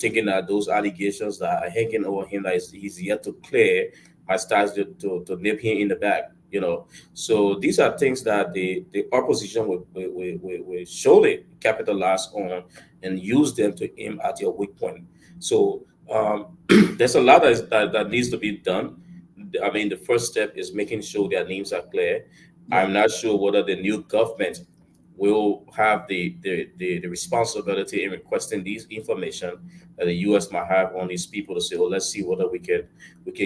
[SPEAKER 10] thinking that those allegations that are hanging over him that he's yet to clear might start to nip him in the back. So these are things that the opposition will surely capitalize on and use them to aim at your weak point. So there's a lot that needs to be done. I mean, the first step is making sure their names are clear.
[SPEAKER 8] Yeah.
[SPEAKER 10] I'm not sure whether the new government will have the responsibility in requesting these information that the U.S. might have on these people to say, "Oh, let's see whether we can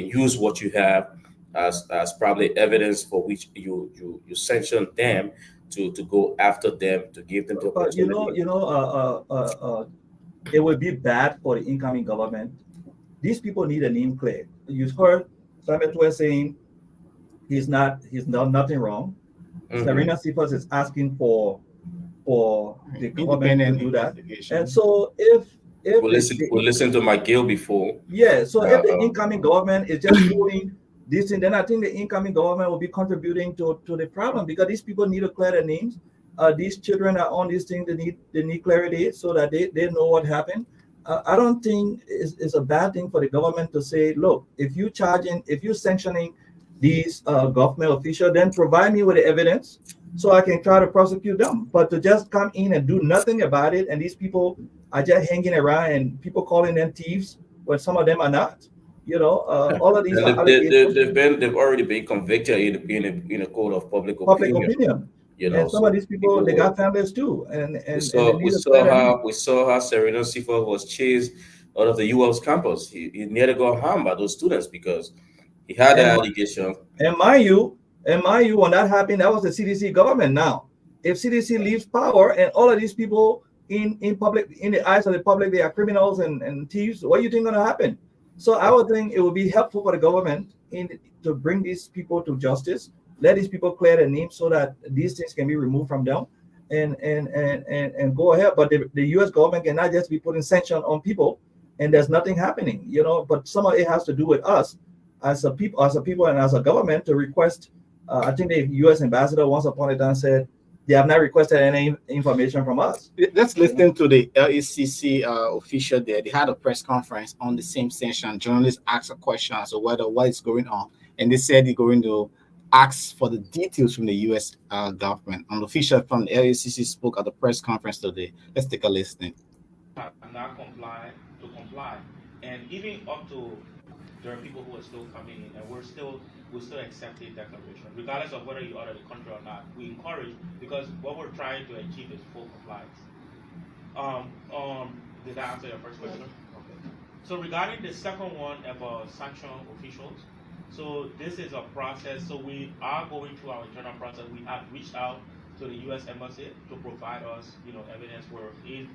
[SPEAKER 10] use what you have as probably evidence for which you sanction them to go after them, to give them the
[SPEAKER 8] But
[SPEAKER 10] opportunity."
[SPEAKER 8] it would be bad for the incoming government. These people need a name clear. You heard Simon was saying he's done nothing wrong.
[SPEAKER 10] Hmm.
[SPEAKER 8] Serena Cephas is asking for the government to
[SPEAKER 1] Independent
[SPEAKER 8] do that. And
[SPEAKER 1] investigation.
[SPEAKER 8] so if
[SPEAKER 10] We listened to McGill before.
[SPEAKER 8] yeah, so
[SPEAKER 10] Uh,
[SPEAKER 8] if the
[SPEAKER 10] uh,
[SPEAKER 8] incoming government is just holding this thing, then I think the incoming government will be contributing to the problem because these people need to clear their names. These children are on these things, they need clarity so that they know what happened. I don't think it's a bad thing for the government to say, look, if you sanctioning these government officials, then provide me with the evidence so I can try to prosecute them. But to just come in and do nothing about it, and these people are just hanging around and people calling them thieves when some of them are not. All of these
[SPEAKER 10] and
[SPEAKER 8] are allegations,
[SPEAKER 10] they've already been convicted in a court of public
[SPEAKER 8] public
[SPEAKER 10] opinion.
[SPEAKER 8] opinion. And some of
[SPEAKER 10] So
[SPEAKER 8] these people, they got
[SPEAKER 10] people
[SPEAKER 8] families too, and they
[SPEAKER 10] saw we
[SPEAKER 8] need to
[SPEAKER 10] saw
[SPEAKER 8] clear their name.
[SPEAKER 10] how we saw how Serena Sifa was chased out of the UL's campus. He nearly got harmed by those students because he had
[SPEAKER 8] And
[SPEAKER 10] that allegation.
[SPEAKER 8] And mind you, when that happened, that was the CDC government. Now, if CDC leaves power and all of these people in public, in the eyes of the public, they are criminals and thieves, what do you think going to happen? So I would think it would be helpful for the government to bring these people to justice, let these people clear their names so that these things can be removed from them, and go ahead. But the U.S. government cannot just be putting sanction on people and there's nothing happening. But some of it has to do with us as a people and as a government to request. I think the U.S. ambassador once upon a time said they have not requested any information from us.
[SPEAKER 1] Let's listen to the LACC official there. They had a press conference on the same session. Journalists asked a question as to whether what is going on, and they said they're going to ask for the details from the U.S. Government. An official from the LACC spoke at the press conference today. Let's take a listen.
[SPEAKER 3] Have not comply, and even up to there are people who are still coming in, and we're still accepting declaration, regardless of whether you're out of the country or not. We encourage because what we're trying to achieve is full compliance. Did I answer your first question? Okay. So regarding the second one about sanction officials, so this is a process. So we are going through our internal process. We have reached out to the U.S. Embassy to provide us, evidence. We're in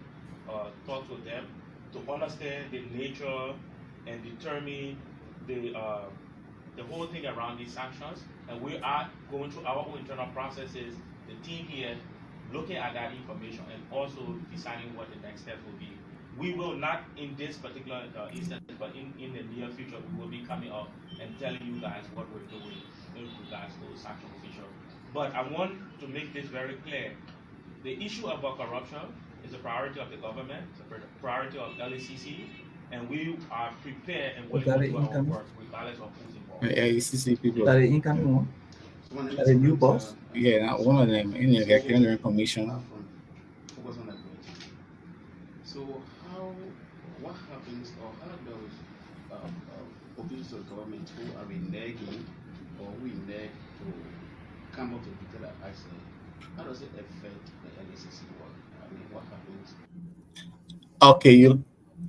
[SPEAKER 3] talks with them to understand the nature and determine the whole thing around these sanctions. And we are going through our own internal processes. The team here looking at that information and also deciding what the next step will be. we will not in this particular instance, but in the near future, we will be coming up and telling you guys what we're doing in regards to such official. But I want to make this very clear. The issue about corruption is a priority of the government, it's a priority of LACC, and we are prepared and willing to do our work regardless of who's involved.
[SPEAKER 1] LACC people.
[SPEAKER 8] That the incoming one? That the new boss?
[SPEAKER 1] Yeah, not one of them in the Electoral Commission.
[SPEAKER 11] So what happens, or how does officials of government who are reneging or who renege to come up to detail that I say, how does it affect the LACC work? I mean, what happens?
[SPEAKER 1] Okay,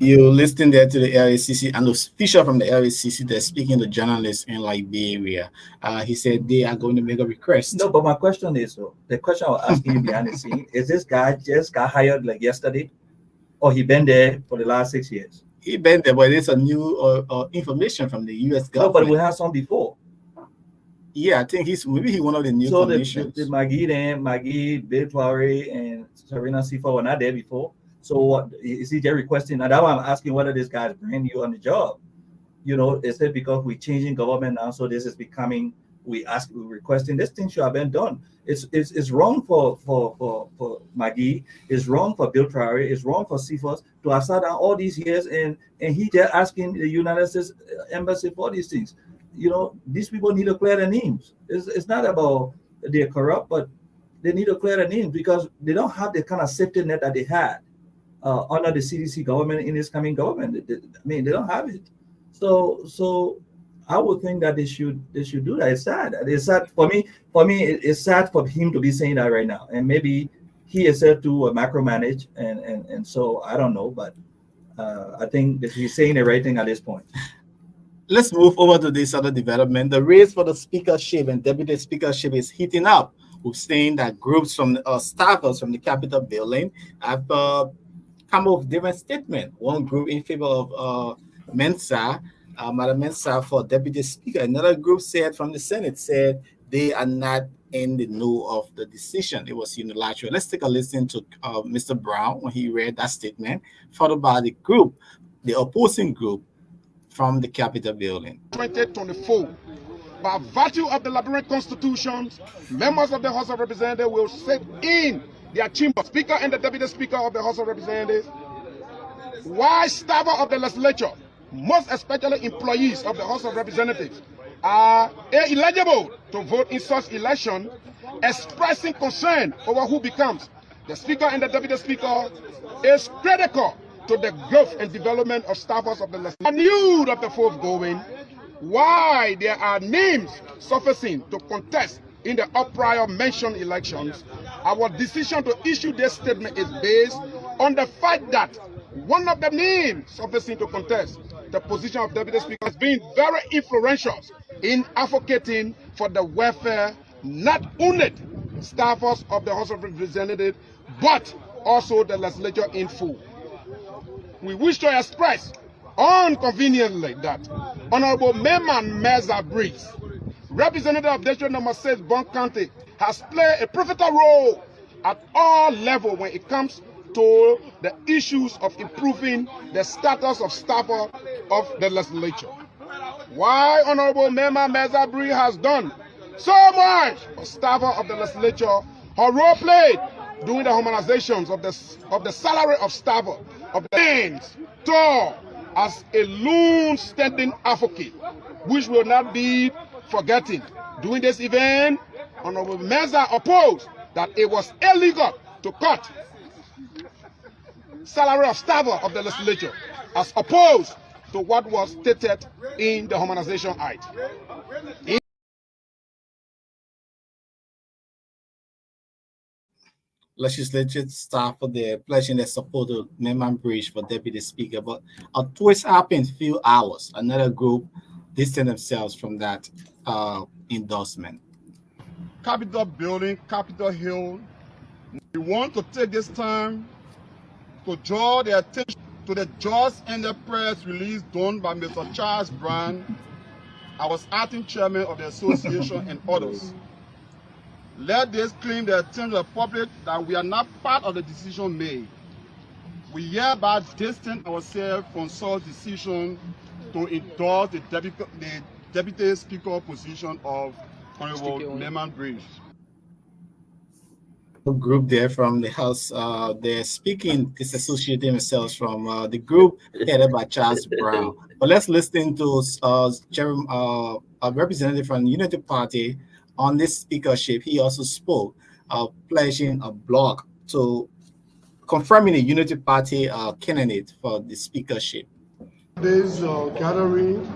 [SPEAKER 1] you listening there to the LACC, and the official from the LACC that's speaking to journalists in Liberia. He said they are going to make a request.
[SPEAKER 8] No, but my question is, the question I was asking you behind the scene, is this guy just got hired like yesterday? Or he been there for the last 6 years?
[SPEAKER 1] He been there, but it's a new information from the U.S. government.
[SPEAKER 8] No, but we had some before.
[SPEAKER 1] Yeah, I think he's one of the new commissions.
[SPEAKER 8] So the Maggie, Bill Flowery, and Serena Sifa were not there before. So what is he just requesting? And that's why I'm asking whether this guy is brand new on the job. You know, is it because we're changing government now? So this is becoming, we're requesting this thing should have been done. It's wrong for Maggie, it's wrong for Bill Flowery, it's wrong for Sifa to have sat down all these years and he just asking the United States Embassy for these things. You know, these people need to clear their names. It's not about they're corrupt, but they need to clear their names because they don't have the kind of safety net that they had under the CDC government in this coming government. They don't have it. So I would think that they should do that. It's sad. It's sad for me. It's sad for him to be saying that right now. And maybe he is said to micromanage, and so I don't know, but I think that he's saying the right thing at this point.
[SPEAKER 1] Let's move over to this other development. The race for the speakership and deputy speakership is heating up. We're saying that groups from staffers from the Capitol building have come up with different statements. One group in favor of Mensah, Madam Mensah for deputy speaker. Another group said from the Senate said they are not in the know of the decision. It was unilateral. Let's take a listen to Mr. Brown when he read that statement, followed by the group, the opposing group from the Capitol building.
[SPEAKER 6] 2024, by virtue of the Liberian Constitution, members of the House of Representatives will sit in their chamber, Speaker and the Deputy Speaker of the House of Representatives, while staff of the legislature, most especially employees of the House of Representatives, are eligible to vote in such election, expressing concern over who becomes the Speaker and the Deputy Speaker is critical to the growth and development of staffers of the legislature. Renewed of the foregoing, why there are names surfacing to contest in the up prior mentioned elections, our decision to issue this statement is based on the fact that one of the names surfacing to contest the position of Deputy Speaker has been very influential in advocating for the welfare not only staffers of the House of Representatives, but also the legislature in full. We wish to express unconveniently that Honorable Mayman Meza Breeze, representative of District Number 6, Bond County, has played a pivotal role at all levels when it comes to the issues of improving the status of staffer of the legislature. Why Honorable Mayman Meza Breeze has done so much for staffer of the legislature, her role played during the harmonizations of the salary of staffer of the names tall as a long-standing advocate, which will not be forgotten. During this event, Honorable Meza opposed that it was illegal to cut salary of staffer of the legislature, as opposed to what was stated in the Harmonization Act.
[SPEAKER 1] Legislature staff for their pledging their support to Mayman Breeze for deputy speaker, but a twist happened in few hours. Another group distanced themselves from that endorsement.
[SPEAKER 7] Capitol building, Capitol Hill. We want to take this time to draw their attention to the Just and the Press release done by Mr. Charles Brown. I was acting chairman of the association and others. Let this claim the attention of the public that we are not part of the decision made. We hereby distance ourselves from such decision to endorse the Deputy Speaker position of Honorable Norman Bridge.
[SPEAKER 1] Group there from the House, they're speaking, disassociating themselves from the group headed by Charles Brown. But let's listen to a representative from the Unity Party on this speakership. He also spoke, pledging a block to confirming the Unity Party candidate for the speakership.
[SPEAKER 12] This gathering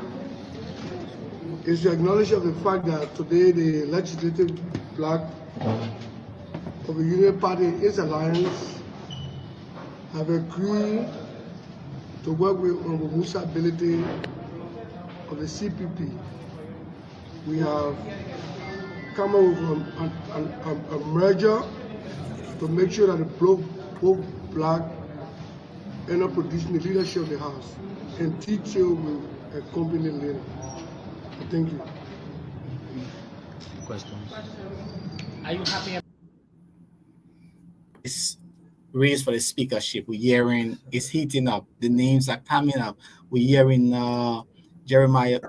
[SPEAKER 12] is to acknowledge of the fact that today the legislative bloc of the Union Party is alliance have agreed to work with Honorable Musa Ability of the CPP. We have come up with a merger to make sure that both bloc end up producing the leadership of the House, and teacher will accompany later. Thank you.
[SPEAKER 13] Questions? Are you happy?
[SPEAKER 1] This race for the speakership, we're hearing it's heating up. The names are coming up. We're hearing Jeremiah,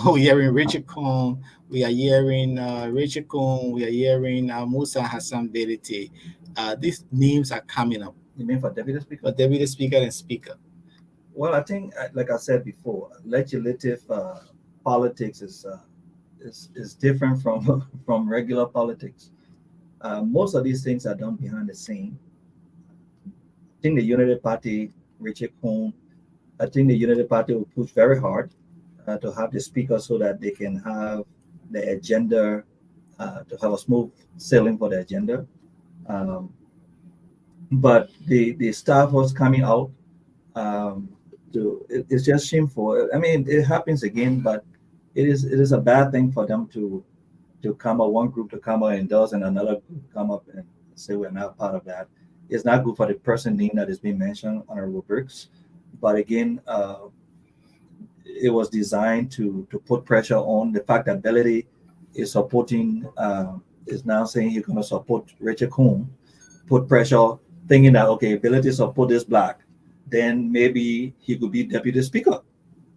[SPEAKER 1] we're hearing Richard Cohn, we are hearing Richard Cohn, we are hearing Musa Hassan Beliti. These names are coming up.
[SPEAKER 8] You mean for Deputy Speaker?
[SPEAKER 1] For Deputy Speaker and Speaker.
[SPEAKER 8] Well, I think, like I said before, legislative politics is different from from regular politics. Most of these things are done behind the scene. I think the Unity Party, Richard Cohn, I think the Unity Party will push very hard to have the speaker so that they can have the agenda, to have a smooth sailing for the agenda. But the staff was coming out. It's just shameful. I mean, it happens again, but it is a bad thing for them to come up, one group to come up and endorse, and another group come up and say we're not part of that. It's not good for the person name that is being mentioned, Honorable Brooks. But again, it was designed to put pressure on the fact that Belity is supporting, is now saying he's going to support Richard Cohn, put pressure, thinking that, okay, Belity support this black, then maybe he could be deputy speaker.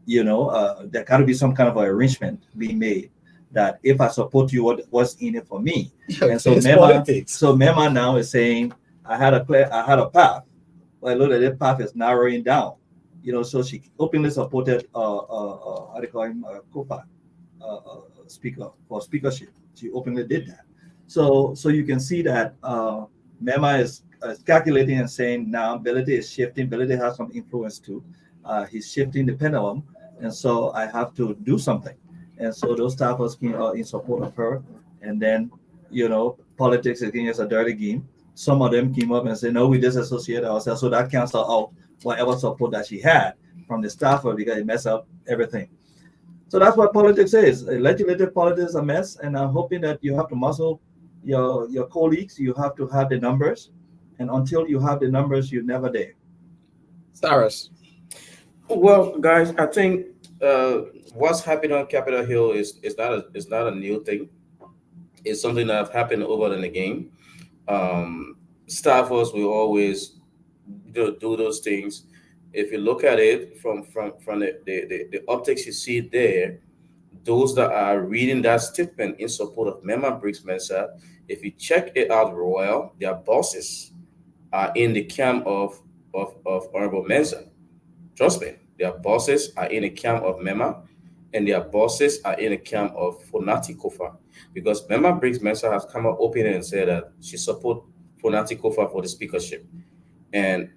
[SPEAKER 8] You know, there got to be some kind of arrangement being made that if I support you, what's in it for me? And so Mema now is saying, I had a path. Well, look at that path is narrowing down. You know, so she openly supported how do you call him, Kofa, speaker for speakership. She openly did that. So you can see that Mema is calculating and saying now Belity is shifting. Belity has some influence too. He's shifting the pendulum, and so I have to do something. And so those staffers came in support of her. And then, you know, politics again is a dirty game. Some of them came up and said, no, we disassociate ourselves. So that cancel out whatever support that she had from the staffer because it messed up everything. So that's what politics is. Legislative politics is a mess. And I'm hoping that you have to muscle your colleagues. You have to have the numbers. And until you have the numbers, you're never there.
[SPEAKER 1] Cyrus.
[SPEAKER 10] Well, guys, I think what's happening on Capitol Hill is not a new thing. It's something that have happened over and again. Staffers will always do those things. If you look at it from the optics you see there, those that are reading that statement in support of Mema Briggs Mensa, if you check it out well, their bosses are in the camp of Honorable Mensa. Trust me, their bosses are in the camp of Mema, and their bosses are in the camp of Fonati Kofa. Because Mema Briggs Mensa has come up open and said that she support Fonati Kofa for the speakership. And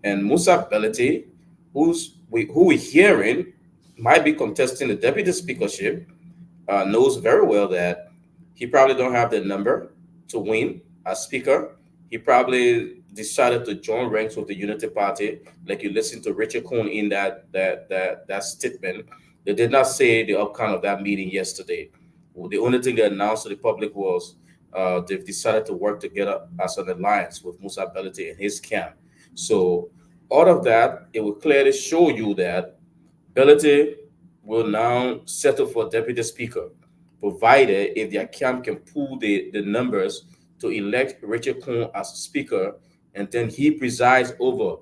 [SPEAKER 10] Musa Belete, who we're hearing might be contesting the deputy speakership, knows very well that he probably don't have the number to win as speaker. He probably decided to join ranks with the Unity Party, like you listen to Richard Cohn in that statement. They did not say the outcome of that meeting yesterday. The only thing they announced to the public was they've decided to work together as an alliance with Musa Belete and his camp. So out of that, it will clearly show you that Belete will now settle for deputy speaker, provided if their camp can pull the numbers to elect Richard Cohn as speaker, and then he presides over,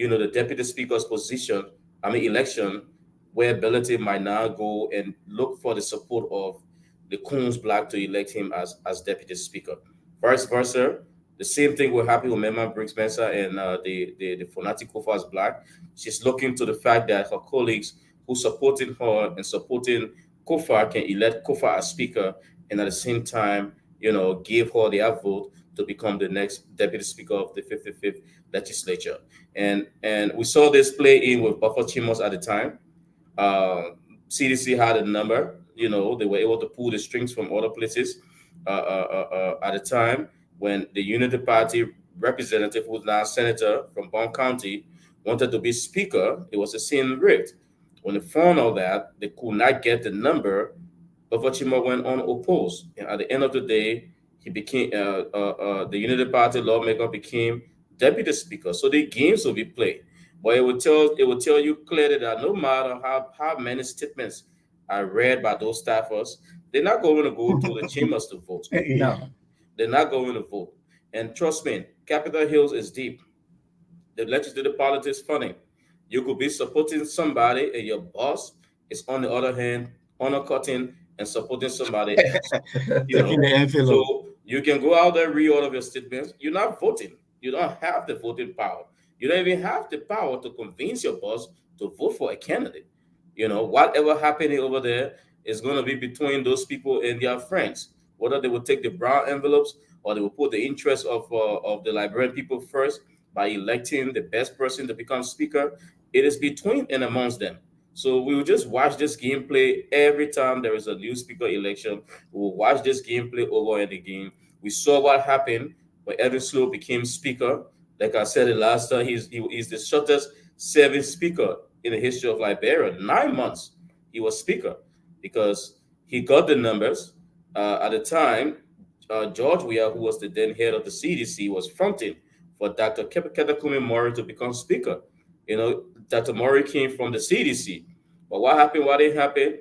[SPEAKER 10] the deputy speaker's election, where ability might now go and look for the support of the Coons Black to elect him as deputy speaker. Vice versa, the same thing will happen with Member Briggs Spencer and the Fonati Kofa as Black. She's looking to the fact that her colleagues who supporting her and supporting Kofa can elect Kofa as speaker, and at the same time, give her their vote to become the next deputy speaker of the 55th legislature. And we saw this play in with Buffer Chimos at the time. CDC had a number, they were able to pull the strings from other places at the time when the Unity Party representative, who's now senator from Bond County, wanted to be speaker. It was a scene rigged. When they found out that they could not get the number, Buffer Chimos went unopposed. And at the end of the day, he became the Unity Party lawmaker became deputy speaker. So the games will be played. But it will tell you clearly that no matter how many statements are read by those staffers, they're not going to go to the chambers to vote.
[SPEAKER 1] Yeah.
[SPEAKER 10] They're not going to vote. And trust me, Capitol Hill is deep. The legislative politics funny. You could be supporting somebody and your boss is on the other hand undercutting and supporting somebody else.
[SPEAKER 1] Taking the envelope.
[SPEAKER 10] So you can go out there, read all of your statements. You're not voting. You don't have the voting power. You don't even have the power to convince your boss to vote for a candidate. Whatever happening over there is going to be between those people and their friends. Whether they will take the brown envelopes or they will put the interest of the Liberian people first by electing the best person to become speaker, it is between and amongst them. So we will just watch this gameplay every time there is a new speaker election. We will watch this gameplay over and again. We saw what happened when Edwin Slow became speaker. Like I said it last time, he's the shortest serving speaker in the history of Liberia. 9 months he was speaker because he got the numbers. At the time, George Weah, who was the then head of the CDC, was fronting for Dr. Ketakumi Mori to become speaker. Dr. Mori came from the CDC. But what happened? What didn't happen?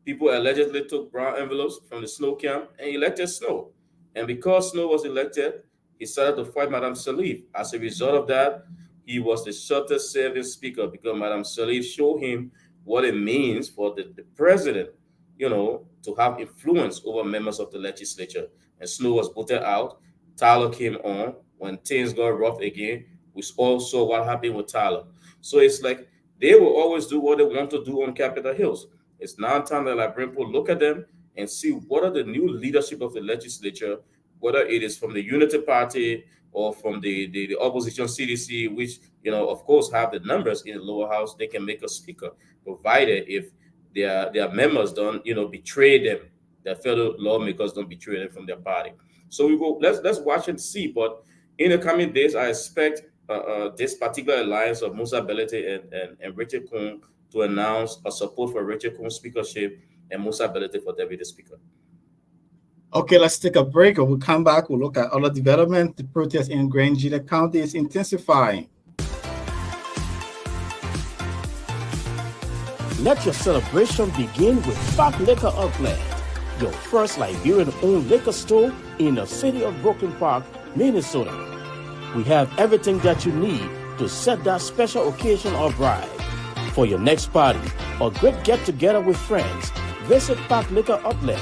[SPEAKER 10] People allegedly took brown envelopes from the Snow camp and elected Snow. And because Snow was elected, he started to fight Madame Salif. As a result of that, he was the shortest serving speaker because Madame Salif showed him what it means for the president, to have influence over members of the legislature. And Snow was voted out. Tyler came on. When things got rough again, we all saw what happened with Tyler. So it's like they will always do what they want to do on Capitol Hills. It's now time that Liberian people look at them and see what are the new leadership of the legislature, whether it is from the Unity Party or from the opposition CDC, which, of course, have the numbers in the lower house. They can make a speaker, provided if their members don't, betray them, their fellow lawmakers don't betray them from their party. So we go. Let's watch and see. But in the coming days, I expect this particular alliance of Musa Belete and Richard Coon to announce a support for Richard Coon's speakership and Musa Belete for deputy speaker.
[SPEAKER 1] Okay, let's take a break. When we come back, we'll look at other development. The protest in Grangita County is intensifying.
[SPEAKER 14] Let your celebration begin with Park Liquor Outlet, your first Liberian-owned liquor store in the city of Brooklyn Park, Minnesota. We have everything that you need to set that special occasion or ride. For your next party or great get-together with friends, visit Park Liquor Outlet.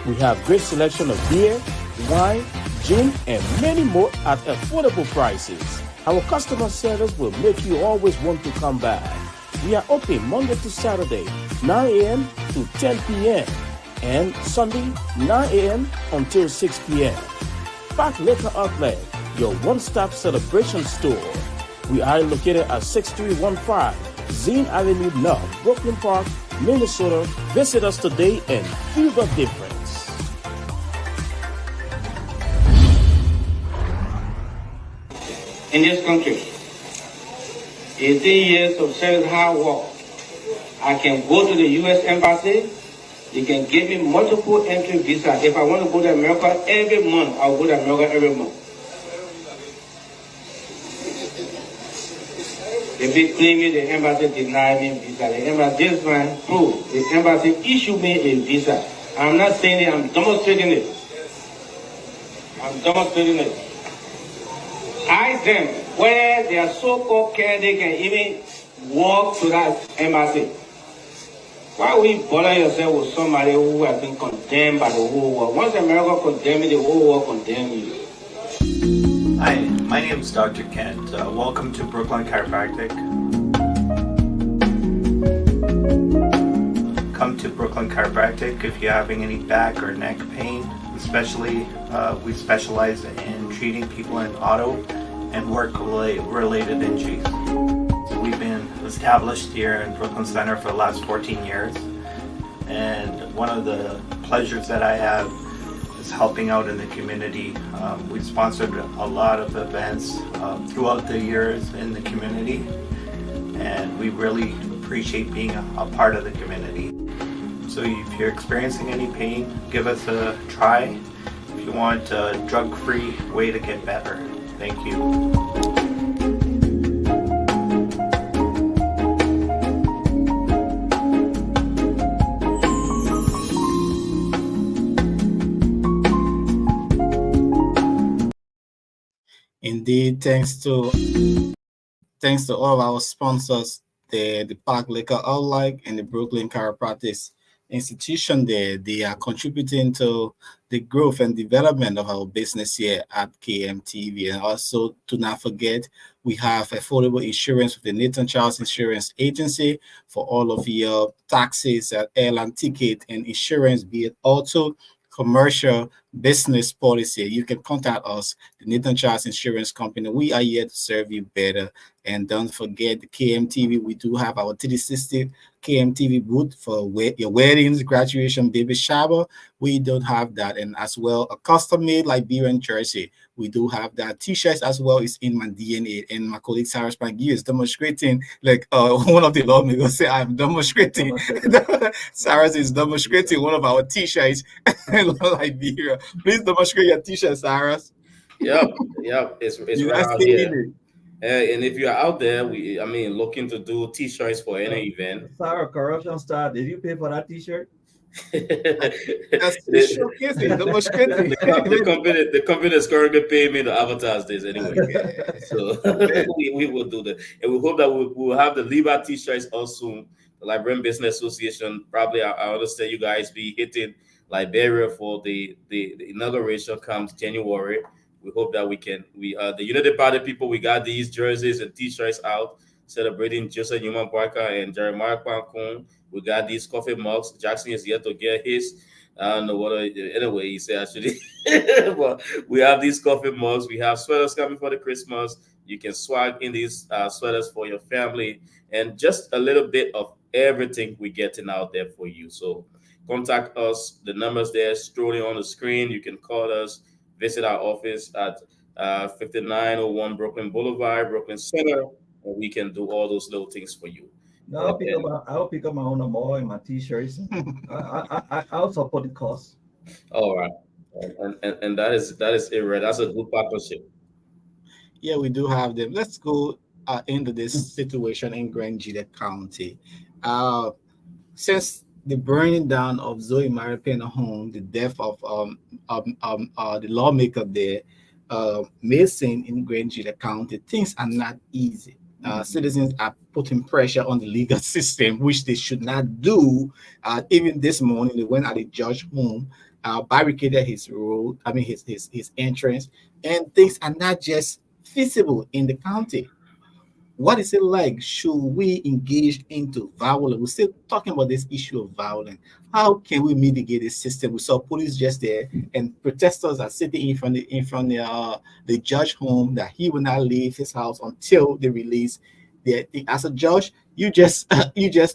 [SPEAKER 14] We have great selection of beer, wine, gin, and many more at affordable prices. Our customer service will make you always want to come back. We are open Monday to Saturday, 9 a.m. to 10 p.m. and Sunday, 9 a.m. until 6 p.m. Park Liquor Outlet, your one-stop celebration store. We are located at 6315 Zine Avenue North, Brooklyn Park, Minnesota. Visit us today and feel the difference.
[SPEAKER 15] In this country, 18 years of service hard work, I can go to the U.S. Embassy. They can give me multiple entry visa. If I want to go to America every month, I'll go to America every month. If they claim me, the embassy denied me visa. The embassy, this man proved, the embassy issued me a visa. I'm not saying it, I'm demonstrating it. I'm demonstrating it. I ask them whether their so-called candidate can even walk to that embassy. Why will you bother yourself with somebody who has been condemned by the whole world? Once America condemns you, the whole world condemns you.
[SPEAKER 16] Hi, my name is Dr. Kent. Welcome to Brooklyn Chiropractic. Come to Brooklyn Chiropractic if you're having any back or neck pain. Especially, we specialize in treating people in auto and work-related injuries. We've been established here in Brooklyn Center for the last 14 years. And one of the pleasures that I have is helping out in the community. We've sponsored a lot of events throughout the years in the community, and we really appreciate being a part of the community. So if you're experiencing any pain, give us a try if you want a drug-free way to get better. Thank you.
[SPEAKER 1] Indeed, thanks to all of our sponsors, the Park Liquor Outlet and the Brooklyn Chiropractic Institution. They are contributing to the growth and development of our business here at KMTV. And also, to not forget, we have affordable insurance with the Nathan Charles Insurance Agency for all of your taxis, airline ticket, and insurance, be it auto, commercial, business policy. You can contact us, the Nathan Charles Insurance Company. We are here to serve you better. And don't forget the KMTV. We do have our 360 KMTV booth for your weddings, graduation, baby shower. We don't have that. And as well, a custom-made Liberian jersey. We do have that. T-shirts as well is in my DNA. And my colleague Sarah Spangy is demonstrating, like one of the lawmakers say, I'm demonstrating. Sarah is demonstrating one of our T-shirts in Liberia. Please demonstrate your T-shirt, Sarah.
[SPEAKER 10] Yep, it's right out here. And if you're out there, looking to do T-shirts for any event.
[SPEAKER 8] Sarah, corruption star, did you pay for that T-shirt?
[SPEAKER 1] That's showcasing, demonstrating.
[SPEAKER 10] The company is currently paying me to advertise this anyway. So we will do that. And we hope that we will have the Liba T-shirts also. The Liberian Business Association, probably I understand you guys be hitting Liberia for the inauguration comes January. We hope that the United Party people, we got these jerseys and T-shirts out celebrating Joseph Newman Parker and Jeremiah Kwankun. We got these coffee mugs. Jackson is yet to get his. I don't know what. Anyway, he said actually. But we have these coffee mugs. We have sweaters coming for the Christmas. You can swag in these sweaters for your family, and just a little bit of everything we're getting out there for you. So contact us. The numbers there strolling on the screen. You can call us. Visit our office at 5901 Brooklyn Boulevard, Brooklyn Center, and we can do all those little things for you.
[SPEAKER 8] No, I'll pick up my own more in my T-shirts. I'll support the cause.
[SPEAKER 10] All right, and that is it. Right, that's a good partnership.
[SPEAKER 1] Yeah, we do have them. Let's go into this situation in Grand Gila County. Since the burning down of Zoe Maripena home, the death of the lawmaker there, Mason in Grand Gila County, things are not easy. Citizens are putting pressure on the legal system, which they should not do. Even this morning, they went at the judge's home, barricaded his road, his entrance, and things are not just feasible in the county. What is it like? Should we engage into violence? We're still talking about this issue of violence. How can we mitigate this system? We saw police just there, and protesters are sitting in front of the judge home that he will not leave his house until they release. As a judge, you just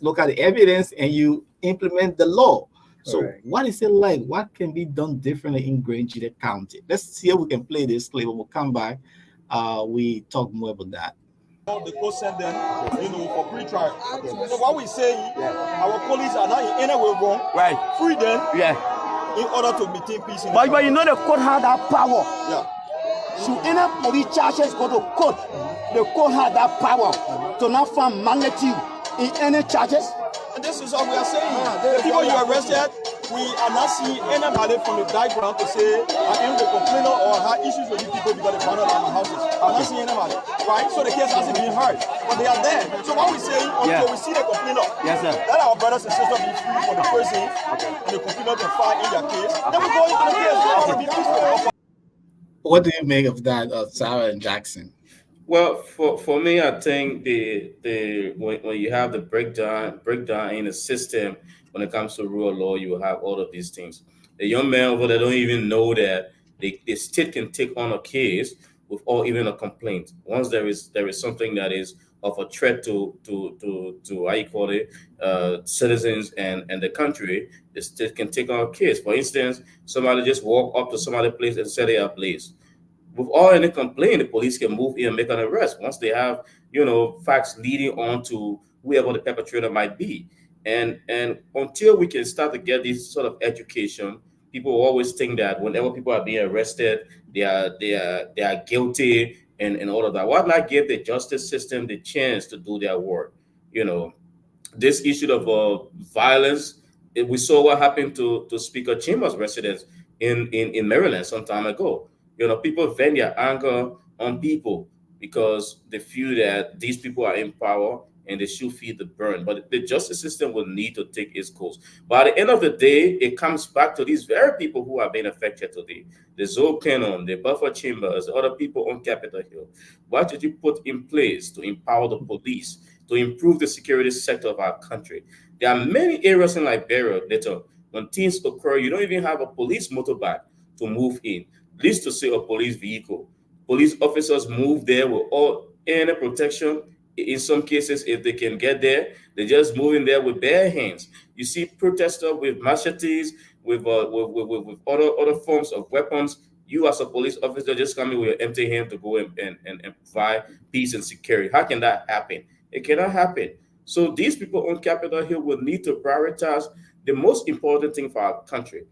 [SPEAKER 1] look at the evidence and you implement the law. So what is it like? What can be done differently in Grand Gila County? Let's see if we can play this clip. We'll come back. We talk more about that.
[SPEAKER 4] The court sent them, for pre-trial. So what we say, our police are not in any way wrong. Right. Free them. Yeah. In order to maintain peace. But you know the court had that power. Yeah. Should any police charges go to court, the court had that power to not find magnitude in any charges. And this is what we are saying. The people you arrested, we are not seeing anybody from the background to say I am the complainer or have issues with you people because they found out in houses. I'm not seeing Emily, right? So the case hasn't been heard, but they are there. So what we say until we see the complainant, let our brothers and sisters be free for the person, and the complainant can file in their case. Then we go into the case. We're going to be peaceful.
[SPEAKER 1] What do you make of that, Sarah and Jackson?
[SPEAKER 10] Well, for me, I think the when you have the breakdown in the system when it comes to rule of law, you will have all of these things. The young men over there don't even know that the state can take on a case without even a complaint. Once there is something that is of a threat to how you call it, citizens and the country, the state can take on a case. For instance, somebody just walk up to somebody's place and set it ablaze. Without any complaint, the police can move in and make an arrest once they have, facts leading on to whoever the perpetrator might be. And until we can start to get this sort of education, people always think that whenever people are being arrested, they are guilty and all of that. Why not give the justice system the chance to do their work? This issue of violence, we saw what happened to Speaker Chambers' residents in Maryland some time ago. People vent their anger on people because they feel that these people are in power and they should feel the burn. But the justice system will need to take its course. But at the end of the day, it comes back to these very people who are being affected today. The Zoe Cannon, the Buffer Chambers, the other people on Capitol Hill. What did you put in place to empower the police, to improve the security sector of our country? There are many areas in Liberia that when things occur, you don't even have a police motorbike to move in, least to say a police vehicle. Police officers move there with all any protection. In some cases, if they can get there, they just move in there with bare hands. You see protesters with machetes, with other forms of weapons. You as a police officer just coming with your empty hand to go and provide peace and security. How can that happen? It cannot happen. So these people on Capitol Hill will need to prioritize the most important thing for our country,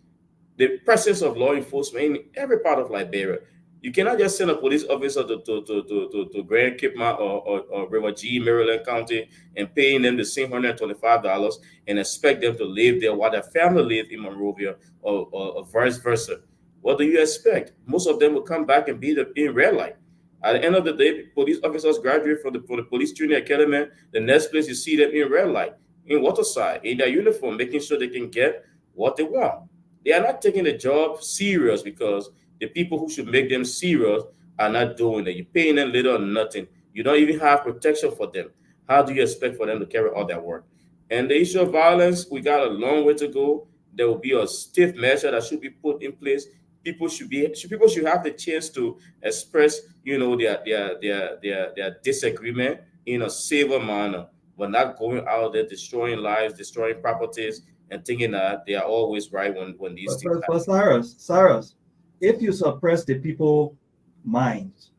[SPEAKER 10] the presence of law enforcement in every part of Liberia. You cannot just send a police officer to Grand Cape Mount or River G, Maryland County, and paying them the same $125 and expect them to live there while their family live in Monrovia or vice versa. What do you expect? Most of them will come back and be in red light. At the end of the day, police officers graduate from the police training academy. The next place you see them in red light, in Waterside, in their uniform, making sure they can get what they want. They are not taking the job serious because the people who should make them serious are not doing it. You're paying them little or nothing. You don't even have protection for them. How do you expect for them to carry out their work? And the issue of violence, we got a long way to go. There will be a stiff measure that should be put in place. People should have the chance to express, their disagreement in a civil manner, but not going out there destroying lives, destroying properties, and thinking that they are always right when these things happen.
[SPEAKER 8] But Cyrus, if you suppress the people minds,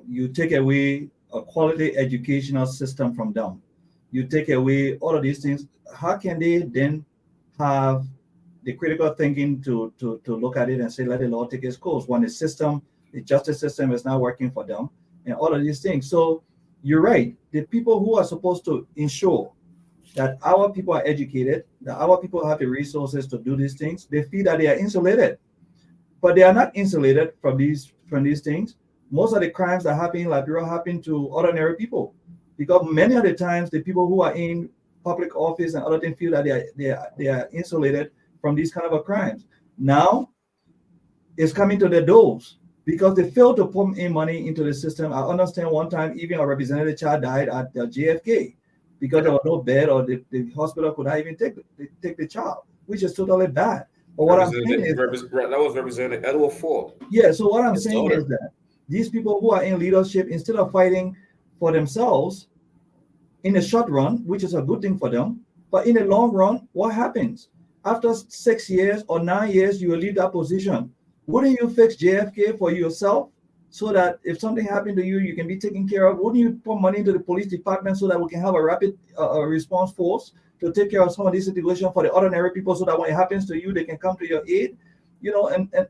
[SPEAKER 8] you take away a quality educational system from them. You take away all of these things. How can they then have the critical thinking to look at it and say, let the law take its course when the justice system is not working for them and all of these things? So you're right. The people who are supposed to ensure that our people are educated, that our people have the resources to do these things, they feel that they are insulated. But they are not insulated from these things. Most of the crimes that happen in Liberia happen to ordinary people, because many of the times the people who are in public office and other things feel that they are insulated from these kind of crimes. Now it's coming to their doors because they failed to pump in money into the system. I understand one time even a representative child died at the JFK because there was no bed or the hospital could not even take the child, which is totally bad. But what I'm saying is
[SPEAKER 10] that was Representative Edward Ford.
[SPEAKER 8] Yeah, so what I'm saying is that these people who are in leadership, instead of fighting for themselves in the short run, which is a good thing for them, but in the long run, what happens? After 6 years or 9 years, you will leave that position. Wouldn't you fix JFK for yourself so that if something happened to you, you can be taken care of? Wouldn't you put money into the police department so that we can have a rapid response force to take care of some of these situations for the ordinary people so that when it happens to you, they can come to your aid?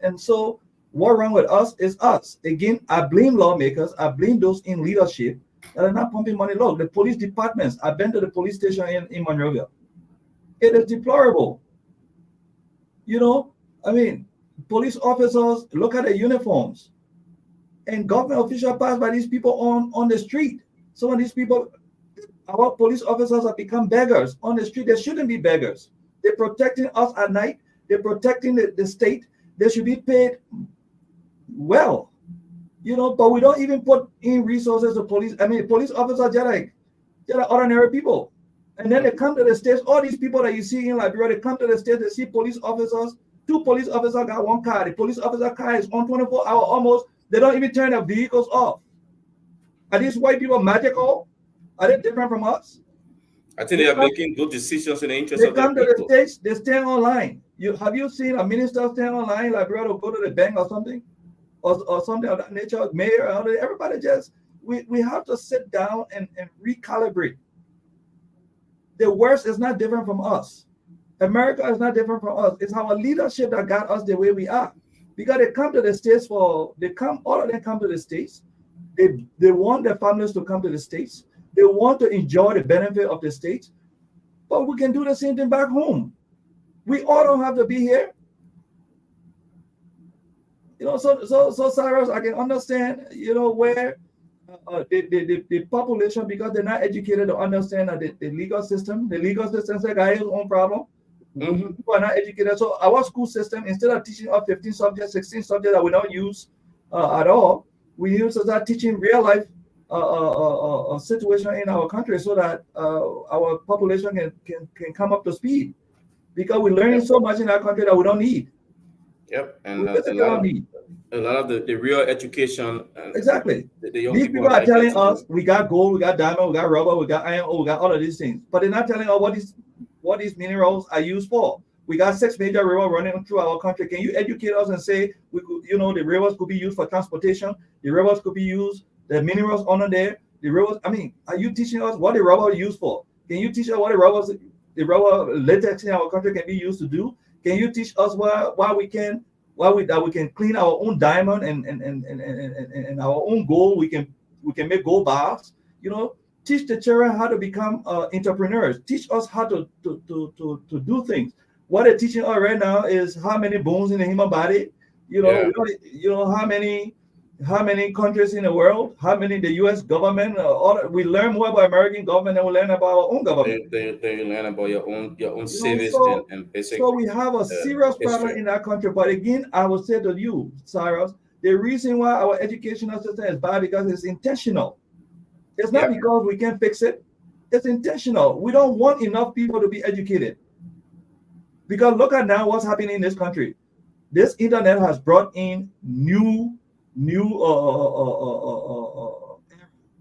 [SPEAKER 8] And so what wrong with us is us. Again, I blame lawmakers. I blame those in leadership that are not pumping money. Look, the police departments, I've been to the police station in Monrovia. It is deplorable. Police officers, look at the uniforms. and government officials passed by these people on the street. Some of these people, our police officers have become beggars on the street. They shouldn't be beggars. They're protecting us at night. They're protecting the state. They should be paid well, but we don't even put in resources to police. I mean, police officers they're like ordinary people. And then they come to the states. All these people that you see in Liberia, they come to the states, they see police officers. 2 police officers got 1 car. The police officer car is on 24 hours almost. They don't even turn their vehicles off. Are these white people magical? Are they different from us?
[SPEAKER 10] I think they are making good decisions in the interest
[SPEAKER 8] They
[SPEAKER 10] of their
[SPEAKER 8] come to
[SPEAKER 10] people.
[SPEAKER 8] the states, they stand online. Have you seen a minister stand online, Liberia, to go to the bank or something? Or something of that nature, mayor, everybody we have to sit down and recalibrate. The West is not different from us. America is not different from us. It's our leadership that got us the way we are. Because they come to the States all of them come to the States. They want their families to come to the States. They want to enjoy the benefit of the States. But we can do the same thing back home. We all don't have to be here. So Cyrus, I can understand, where the population, because they're not educated to understand that the legal system says got its own problem. People are not educated. So our school system, instead of teaching us 15 subjects, 16 subjects that we don't use at all, we use to start teaching real life situation in our country so that our population can come up to speed. Because we're learning so much in our country that we don't need.
[SPEAKER 10] Yep, and a lot of the real education.
[SPEAKER 8] Exactly.
[SPEAKER 10] The young
[SPEAKER 8] These people are
[SPEAKER 10] like
[SPEAKER 8] telling us we got gold, we got diamond, we got rubber, we got iron, we got all of these things. But they're not telling us what these minerals are used for. We got 6 major rivers running through our country. Can you educate us and say we could, the rivers could be used for transportation, the rivers could be used, the minerals under there, the rivers. I mean, are you teaching us what the rubber is used for? Can you teach us what the rubber latex in our country can be used to do? Can you teach us why we can clean our own diamond and our own gold? We can make gold bars. Teach the children how to become entrepreneurs. Teach us how to do things. What they're teaching us right now is how many bones in the human body. How many countries in the world, how many the U.S. government. We learn more about American government than we learn about our own government.
[SPEAKER 10] They learn about your own service and basic.
[SPEAKER 8] So we have a serious problem in our country. But again, I will say to you, Cyrus, the reason why our educational system is bad because it's intentional. It's not because we can't fix it. It's intentional. We don't want enough people to be educated. Because look at now what's happening in this country. This internet has brought in new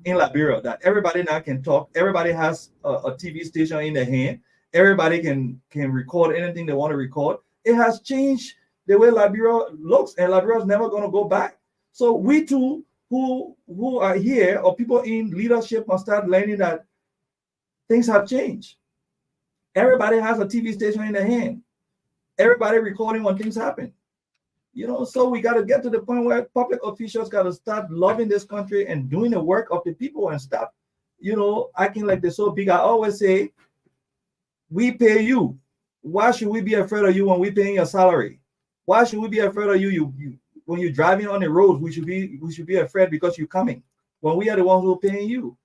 [SPEAKER 8] in Liberia that everybody now can talk. Everybody has a TV station in their hand. Everybody can record anything they want to record. It has changed the way Liberia looks, and Liberia is never going to go back. So we too, who are here, or people in leadership, must start learning that things have changed. Everybody has a TV station in their hand. Everybody recording when things happen. So we got to get to the point where public officials got to start loving this country and doing the work of the people and stop, acting like they're so big. I always say, we pay you. Why should we be afraid of you when we're paying your salary? Why should we be afraid of you? When you're driving on the roads, we should be afraid because you're coming. When we are the ones who are paying you,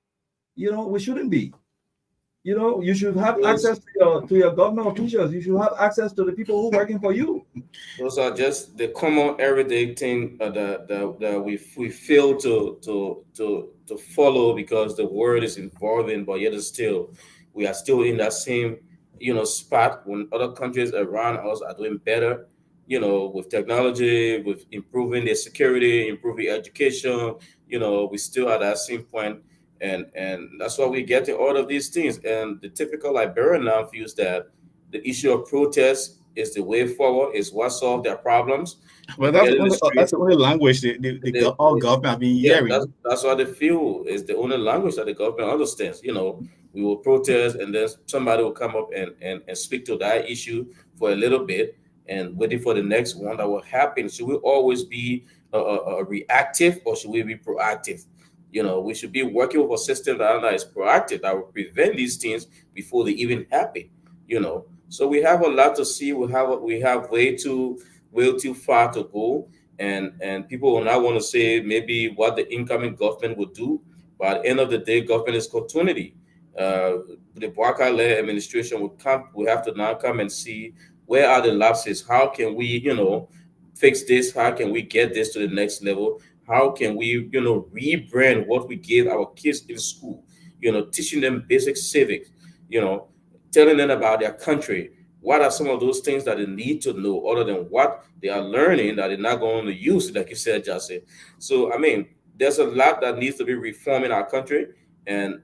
[SPEAKER 8] we shouldn't be. You should have access to your government officials. You should have access to the people who are working for you.
[SPEAKER 10] Those are just the common everyday thing that we fail to follow because the world is evolving, but yet we are still in that same spot when other countries around us are doing better. With technology, with improving their security, improving education. We still at that same point. And that's why we get to all of these things. And the typical Liberian now feels that the issue of protest is the way forward, is what solved their problems.
[SPEAKER 1] Well, that's the only language all government have been hearing.
[SPEAKER 10] That's what they feel is the only language that the government understands. We will protest, and then somebody will come up and speak to that issue for a little bit, and waiting for the next one that will happen. Should we always be reactive, or should we be proactive? We should be working with a system that is proactive, that will prevent these things before they even happen. So we have a lot to see. We have way too far to go, and people will not want to say maybe what the incoming government would do, but at the end of the day, government is continuity. The Boakai administration will have to now come and see where are the lapses. How can we, fix this? How can we get this to the next level? How can we, rebrand what we give our kids in school? Teaching them basic civics, telling them about their country. What are some of those things that they need to know other than what they are learning that they're not going to use, like you said, Jesse? So, I mean, there's a lot that needs to be reformed in our country, and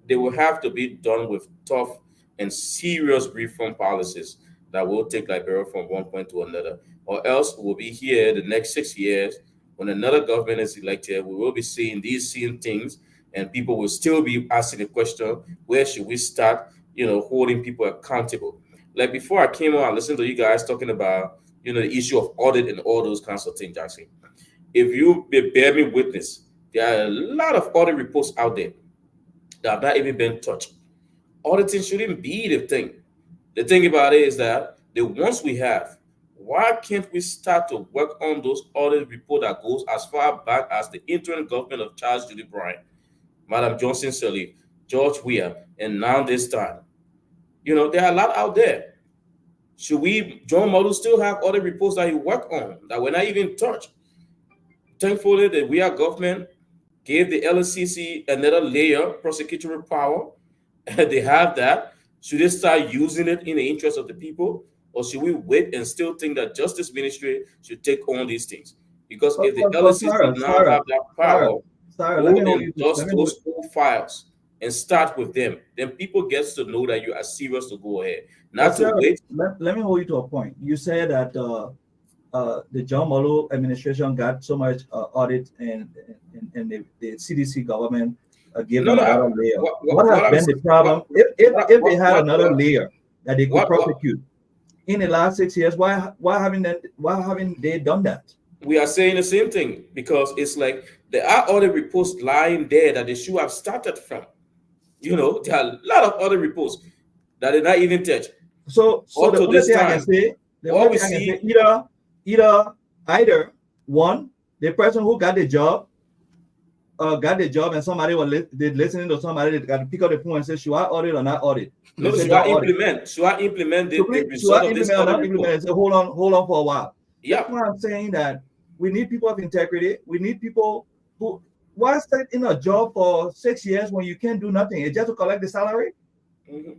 [SPEAKER 10] they will have to be done with tough and serious reform policies that will take Liberia from one point to another. Or else we'll be here the next 6 years when another government is elected. We will be seeing these same things, and people will still be asking the question, where should we start, holding people accountable? Like before I came on, I listened to you guys talking about, the issue of audit and all those kinds of things, Jackson. If you bear me witness, there are a lot of audit reports out there that have not even been touched. Auditing shouldn't be the thing. The thing about it is that the ones we have, why can't we start to work on those audit reports that goes as far back as the interim government of Charles Judy Bryan, Madam Johnson Sirleaf, George Weah, and now this time? There are a lot out there. Should we, John Model, still have other reports that he worked on that were not even touched? Thankfully, the We Are government gave the LCC another layer of prosecutorial power, and they have that. Should they start using it in the interest of the people, or should we wait and still think that Justice Ministry should take on these things? Because if the LCC now have that power,
[SPEAKER 8] let me
[SPEAKER 10] go
[SPEAKER 8] hold
[SPEAKER 10] and
[SPEAKER 8] you.
[SPEAKER 10] dust those old files and start with them, then people get to know that you are serious to go ahead, not to wait.
[SPEAKER 8] Let me hold you to a point. You said that the John Malo administration got so much audit, and the CDC government gave them another layer. What has been the problem? If they had another layer that they could prosecute in the last 6 years, why haven't they done that?
[SPEAKER 10] We are saying the same thing, because it's like there are other reports lying there that they should have started from. There are a lot of other reports that they're not even touched.
[SPEAKER 8] So the only thing I can say, either one, the person who got the job, and somebody was listening to somebody that got to pick up the phone and say, should I audit or not audit?
[SPEAKER 10] No, should I implement the result of this audit report?
[SPEAKER 8] And say, hold on for a while. Yeah. That's why I'm saying that we need people of integrity. We need people who, why stay in a job for 6 years when you can't do nothing? It's just to collect the salary?
[SPEAKER 10] Mm-hmm.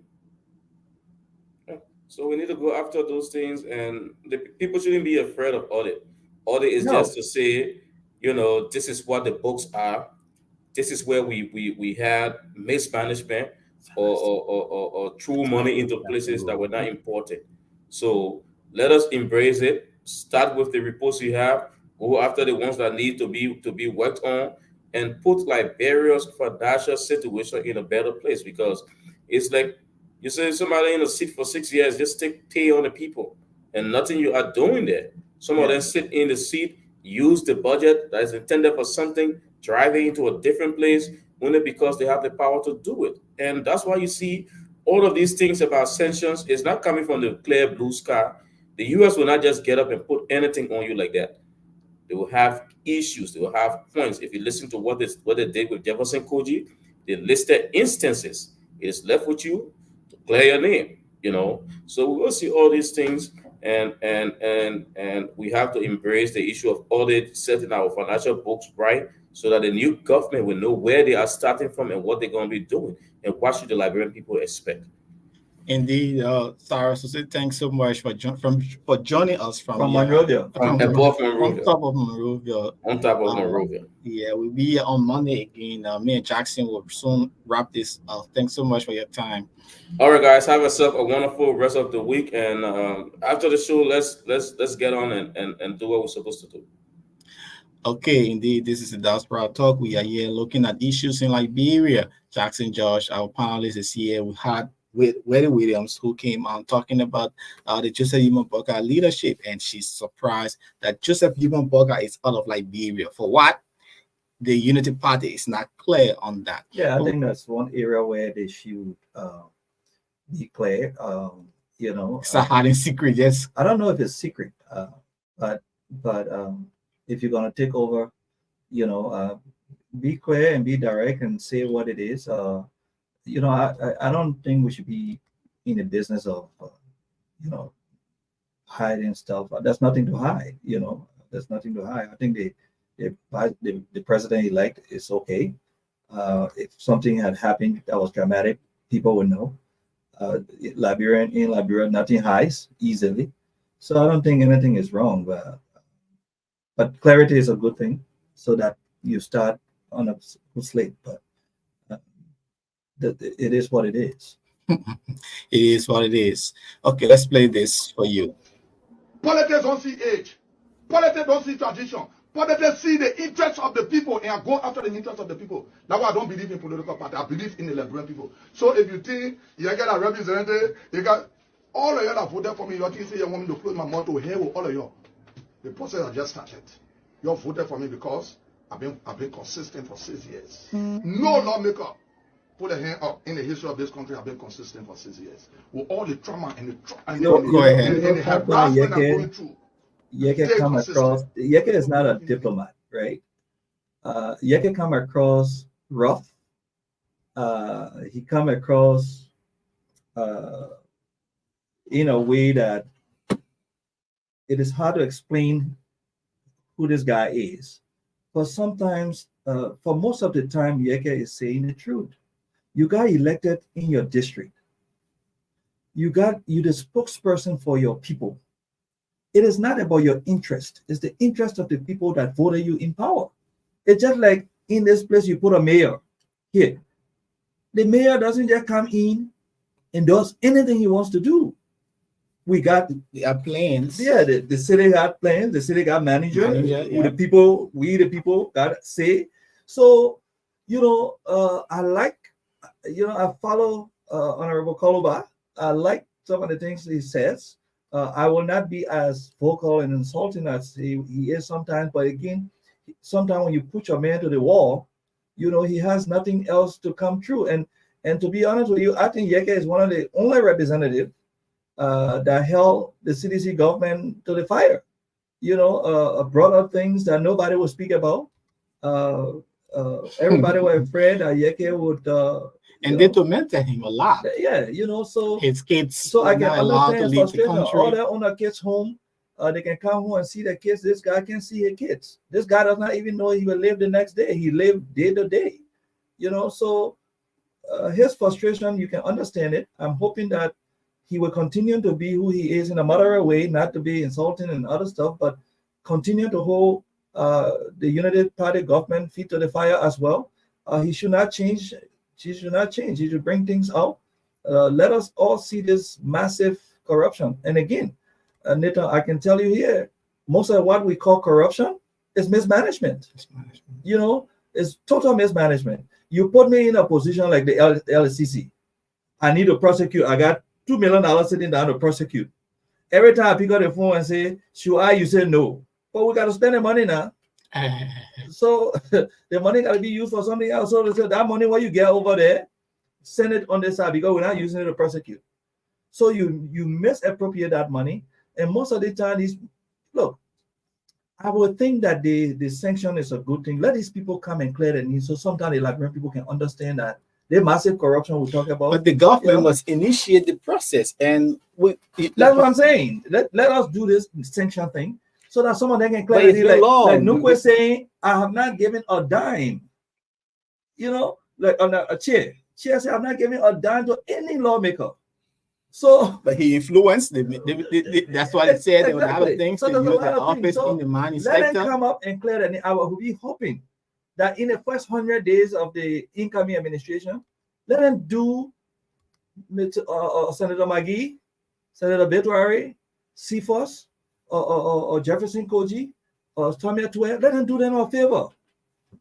[SPEAKER 10] So we need to go after those things, and the people shouldn't be afraid of audit. Audit is just to say, this is what the books are. This is where we had mismanagement or threw money into places that were not important. So let us embrace it. Start with the reports you have. Go after the ones that need to be worked on, and put Liberia's financial situation in a better place, because it's like you say somebody in a seat for 6 years, just take pay on the people and nothing you are doing there. Some of them sit in the seat, use the budget that is intended for something, driving into a different place only because they have the power to do it. And that's why you see all of these things about sanctions is not coming from the clear blue sky. The US will not just get up and put anything on you like that. They will have issues. They will have points. If you listen to what they did with Jefferson Koji, they listed instances. It is left with you to clear your name. So we will see all these things, and we have to embrace the issue of audit, setting our financial books right, so that the new government will know where they are starting from and what they're going to be doing, and what should the Liberian people expect.
[SPEAKER 1] Indeed, Sarah, so say thanks so much for joining us from
[SPEAKER 8] Monrovia,
[SPEAKER 10] from above Monrovia,
[SPEAKER 1] on top of Monrovia.
[SPEAKER 10] Monrovia.
[SPEAKER 1] Yeah, we'll be here on Monday again. Me and Jackson will soon wrap this up. Thanks so much for your time.
[SPEAKER 10] All right, guys, have yourself a wonderful rest of the week, and after the show, let's get on and do what we're supposed to do.
[SPEAKER 1] Okay, indeed, this is the Diaspora Talk. We are here looking at issues in Liberia. Jackson Josh, our panelist, is here. We had with Weddy Williams, who came on talking about the Joseph Boakai leadership, and she's surprised that Joseph Boakai is out of Liberia. For what? The Unity Party is not clear on that.
[SPEAKER 8] Yeah, I think that's one area where they should be clear.
[SPEAKER 1] It's a hiding secret, yes.
[SPEAKER 8] I don't know if it's secret, but if you're gonna take over, be clear and be direct and say what it is. I don't think we should be in the business of you know hiding stuff. There's nothing to hide. There's nothing to hide. I think the president elect is okay. If something had happened that was dramatic, people would know. In Liberia, nothing hides easily. So I don't think anything is wrong. But clarity is a good thing, so that you start on a slate. But it is what it is.
[SPEAKER 1] It is what it is. Okay, let's play this for you.
[SPEAKER 6] Politics don't see age. Politics don't see tradition. Politics see the interests of the people and go after the interests of the people. That's why I don't believe in political party. I believe in the Liberian people. So if you think you get a representative, you got all of you that voted for me, you think say you want me to close my mouth to hell with all of you. The process has just started. You voted for me because I've been consistent for 6 years. No lawmaker put a hand up in the history of this country. Have been consistent for 6 years with all the trauma and the harassment I'm going through.
[SPEAKER 8] Yeke come across. Yeke is not a diplomat, right? Yeke come across rough. He come across in a way that it is hard to explain who this guy is. But sometimes, for most of the time, Yeke is saying the truth. You got elected in your district. You the spokesperson for your people. It is not about your interest. It's the interest of the people that voted you in power. It's just like in this place, you put a mayor here. The mayor doesn't just come in and does anything he wants to do. We got
[SPEAKER 1] plans.
[SPEAKER 8] Yeah, the city got plans. The city got manager.
[SPEAKER 1] Yeah.
[SPEAKER 8] The people got say. So, I follow Honorable Koloba. I like some of the things he says. I will not be as vocal and insulting as he is sometimes. But again, sometimes when you put your man to the wall, he has nothing else to come true. And to be honest with you, I think Yeke is one of the only representatives that held the CDC government to the fire. Brought up things that nobody would speak about. Everybody were afraid that Yeke would.
[SPEAKER 1] And they tormented him a lot.
[SPEAKER 8] Yeah, so
[SPEAKER 1] his kids.
[SPEAKER 8] So I can understand his frustration.
[SPEAKER 1] The
[SPEAKER 8] all their own kids home, they can come home and see their kids. This guy can see his kids. This guy does not even know he will live the next day. He lived day to day. So his frustration, you can understand it. I'm hoping that he will continue to be who he is in a moderate way, not to be insulting and other stuff, but continue to hold the United Party government feet to the fire as well. He should not change. She should not change. He should bring things out. Let us all see this massive corruption. And again, Nathan, I can tell you here, most of what we call corruption is mismanagement. It's total mismanagement. You put me in a position like the LCC. I need to prosecute. I got $2 million sitting down to prosecute. Every time I pick up the phone and say, should I? You say no. But we got to spend the money now. So the money got to be used for something else. So that money, what you get over there, send it on this side because we're not using it to prosecute. So you misappropriate that money. And most of the time, look, I would think that the sanction is a good thing. Let these people come and clear the needs so sometimes the Liberian people can understand that the massive corruption we talk about.
[SPEAKER 1] But the government must initiate the process. And
[SPEAKER 8] that's what I'm saying. Let us do this sanction thing so that some of them can clear the deal. Like Nukwe saying, I have not given a dime. Like on a chair. Chair said, I'm not giving a dime to any lawmaker. So,
[SPEAKER 1] but he influenced that's what it said. There were a lot of things.
[SPEAKER 8] So
[SPEAKER 1] to use the office in the money sector.
[SPEAKER 8] Let them come up and clear the name. I will be hoping that in the first 100 days of the incoming administration, let them do Senator McGee, Senator Betuari, Cephas, or Jefferson Koji, or Tommy Atue. Let them do them a favor.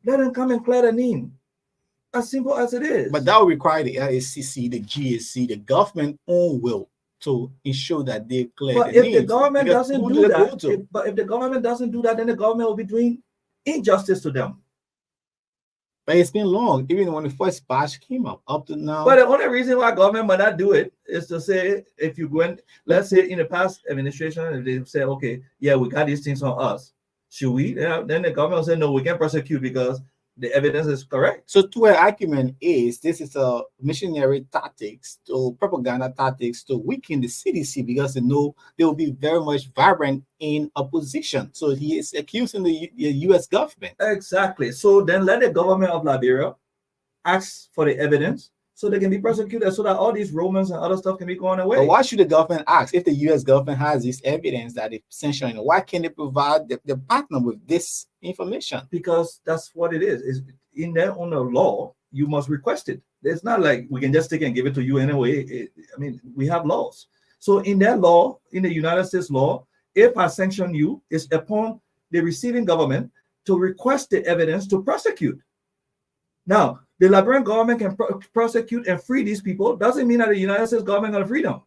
[SPEAKER 8] Let them come and clear the name. As simple as it is.
[SPEAKER 1] But that will require the LACC, the GSC, the government own will to ensure that they clear
[SPEAKER 8] but
[SPEAKER 1] the
[SPEAKER 8] if
[SPEAKER 1] names.
[SPEAKER 8] The government doesn't do that, but if the government doesn't do that, then the government will be doing injustice to them.
[SPEAKER 1] But it's been long, even when the first batch came up to now.
[SPEAKER 8] But the only reason why government might not do it is to say, if you go in, let's say in the past administration, if they say, okay, yeah, we got these things on us. Should we? Yeah, then the government will say, no, we can't prosecute because the evidence is correct.
[SPEAKER 1] So to an argument is this is a missionary tactics to propaganda tactics to weaken the CDC because they know they will be very much vibrant in opposition. So he is accusing the US government.
[SPEAKER 8] Exactly. So then let the government of Liberia ask for the evidence so they can be prosecuted so that all these Romans and other stuff can be going away.
[SPEAKER 1] But why should the government ask if the US government has this evidence that it's sanctioning? Why can't they provide the partner with this information?
[SPEAKER 8] Because that's what it is. Is in their own law, you must request it. It's not like we can just take it and give it to you anyway. I mean, we have laws. So in their law, in the United States law, if I sanction you, it's upon the receiving government to request the evidence to prosecute. Now, the Liberian government can prosecute and free these people. Doesn't mean that the United States government going to free them.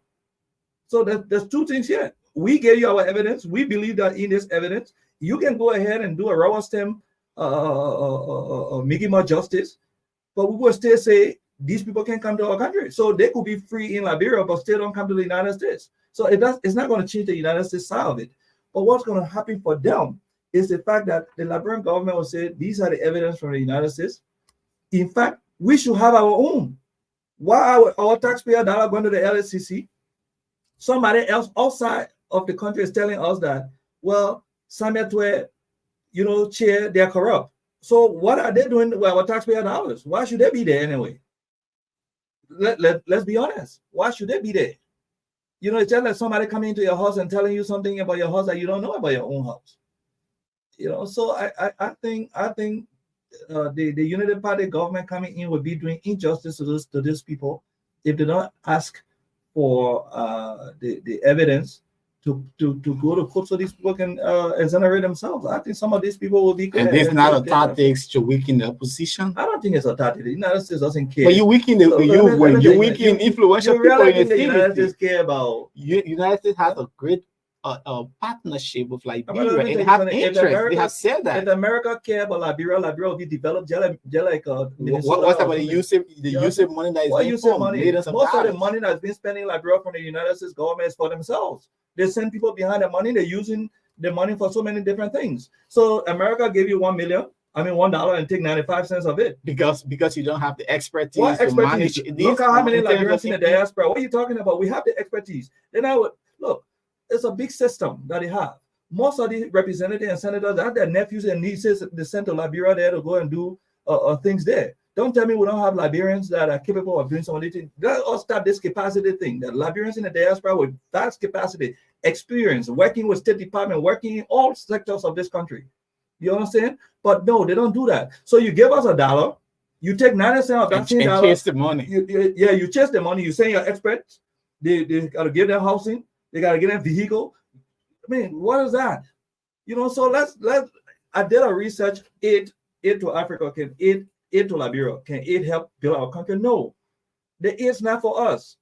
[SPEAKER 8] So there's two things here. We gave you our evidence. We believe that in this evidence, you can go ahead and do a rubber stamp, making more justice, but we will still say these people can come to our country. So they could be free in Liberia, but still don't come to the United States. So it's not going to change the United States side of it. But what's going to happen for them is the fact that the Liberian government will say, these are the evidence from the United States. In fact, we should have our own. Why are our taxpayer dollar going to the LSCC? Somebody else outside of the country is telling us that, well, Sametwe, chair, they're corrupt. So what are they doing with our taxpayer dollars? Why should they be there anyway? Let's be honest. Why should they be there? It's just like somebody coming into your house and telling you something about your house that you don't know about your own house. So I think the Unity Party government coming in would be doing injustice to these people if they don't ask for the evidence to go to court so these people can exonerate themselves. I think some of these people will be.
[SPEAKER 1] And there's not a tactics to weaken the opposition.
[SPEAKER 8] I don't think it's a tactic. The United States doesn't care.
[SPEAKER 1] But you weaken you weaken influential people in the
[SPEAKER 8] United States care about.
[SPEAKER 1] United States has a great partnership with Liberia, and they have interest. They have said that
[SPEAKER 8] if America care about Liberia will be developed just like
[SPEAKER 1] what's about the use of money that is being spent?
[SPEAKER 8] Most of the money that's been spent in Liberia from the United States government is for themselves. They send people behind the money. They're using the money for so many different things. So America gave you $1 and take 95 cents of it
[SPEAKER 1] because you don't have the expertise.
[SPEAKER 8] What
[SPEAKER 1] to
[SPEAKER 8] expertise?
[SPEAKER 1] Manage
[SPEAKER 8] Look at how many Liberians in the diaspora. What are you talking about? We have the expertise. Then I would look. It's a big system that they have. Most of the representatives and senators have their nephews and nieces they sent to Liberia there to go and do things there. Don't tell me we don't have Liberians that are capable of doing some of these things. Let us start this capacity thing. That Liberians in the diaspora with vast capacity, experience, working with State Department, working in all sectors of this country. You understand? But no, they don't do that. So you give us $1, you take 90 cents of that $10.
[SPEAKER 1] Chase the money.
[SPEAKER 8] You chase the money. You send your experts. They got to give them housing. They got to get a vehicle. I mean, what is that? So let's I did a research. Aid to Africa, can aid to Liberia, can aid help build our country? No. The aid's not for us.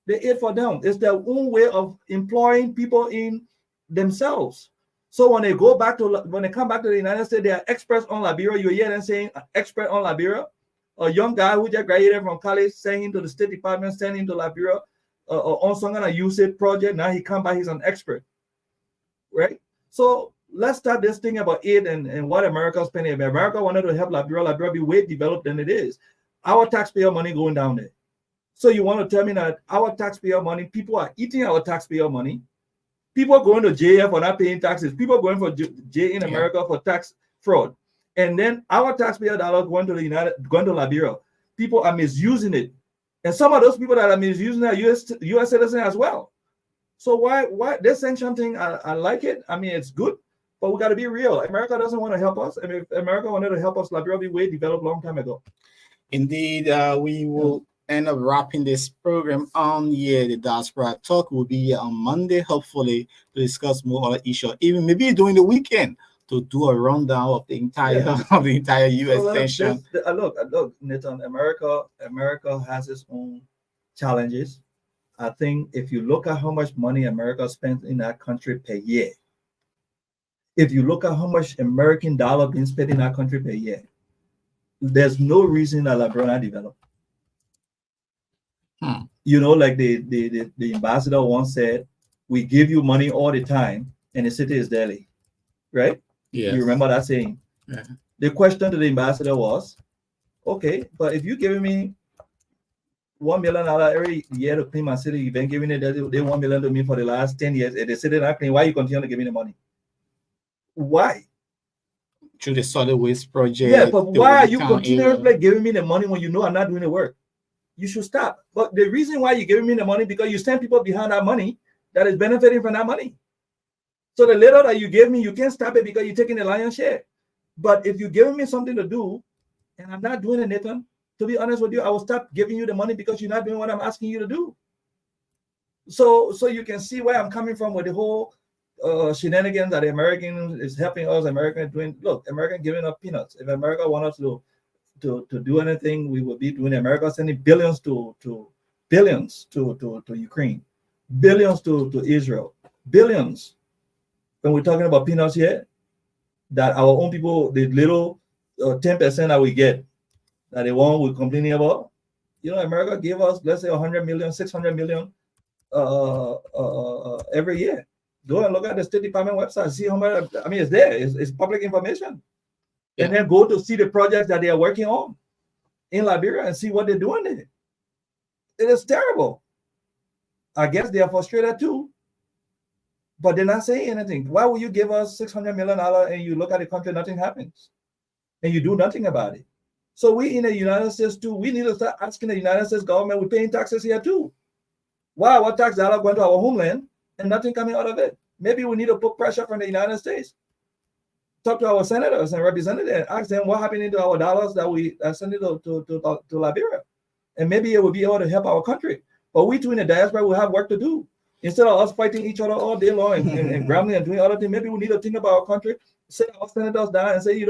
[SPEAKER 8] The aid for them. It's their own way of employing people in themselves. So when they come back to the United States, they are experts on Liberia. You hear them saying expert on Liberia. A young guy who just graduated from college, sent him to the State Department, sent him to Liberia. On some kind of USAID project, now he come back, he's an expert, right? So let's start this thing about aid and what America's spending. If America wanted to help Liberia be way developed than it is. Our taxpayer money going down there. So you want to tell me that our taxpayer money, people are eating our taxpayer money. People are going to jail for not paying taxes. People are going for jail in America for tax fraud. And then our taxpayer dollar going to Liberia. People are misusing it. And some of those people that are misusing are US citizens as well. So why this sanction thing? I like it. I mean, it's good, but we got to be real. America doesn't want to help us. I mean, if America wanted to help us, Liberia would be way developed long time ago.
[SPEAKER 1] Indeed, we will end up wrapping this program on the Diaspora Talk will be here on Monday, hopefully, to discuss more other issues, even maybe during the weekend, to do a rundown of the entire U.S. tension.
[SPEAKER 8] Look, Nathan. America has its own challenges. I think if you look at how much money America spends in that country per year, if you look at how much American dollar being spent in that country per year, there's no reason that Liberia not develop. Like the ambassador once said, we give you money all the time, and the city is Delhi, right? You remember that saying?
[SPEAKER 1] Yeah.
[SPEAKER 8] The question to the ambassador was, okay, but if you're giving me $1 million every year to clean my city, you've been giving it they $1 million to me for the last 10 years, and the city not clean, why you continue to give me the money? Why?
[SPEAKER 1] Through the solid waste project.
[SPEAKER 8] Yeah, but why are you continuously giving me the money when you know I'm not doing the work? You should stop. But the reason why you're giving me the money, because you send people behind that money that is benefiting from that money. So the little that you give me, you can't stop it because you're taking the lion's share. But if you're giving me something to do and I'm not doing it, Nathan, to be honest with you, I will stop giving you the money because you're not doing what I'm asking you to do. So you can see where I'm coming from with the whole shenanigans that the American is helping us, American doing. Look, American giving up peanuts. If America wants us to do anything, we will be doing. America sending billions to Ukraine, billions to Israel, billions. When we're talking about peanuts here, that our own people, the little 10% that we get, that the one we're complaining about, America gave us, let's say, 100 million, 600 million every year. Go and look at the State Department website, see how much. I mean, it's there. It's public information. Yeah. And then go to see the projects that they are working on in Liberia and see what they're doing there. It is terrible. I guess they are frustrated too, but they're not saying anything. Why would you give us $600 million and you look at the country, nothing happens, and you do nothing about it? So we in the United States too, we need to start asking the United States government, we're paying taxes here too. Why our tax dollar going to our homeland and nothing coming out of it? Maybe we need to put pressure from the United States. Talk to our senators and representatives and ask them what happened to our dollars that we send it to Liberia. And maybe it will be able to help our country. But we too in the diaspora will have work to do. Instead of us fighting each other all day long and grumbling and doing other things, maybe we need to think about our country, sit our senators down and say,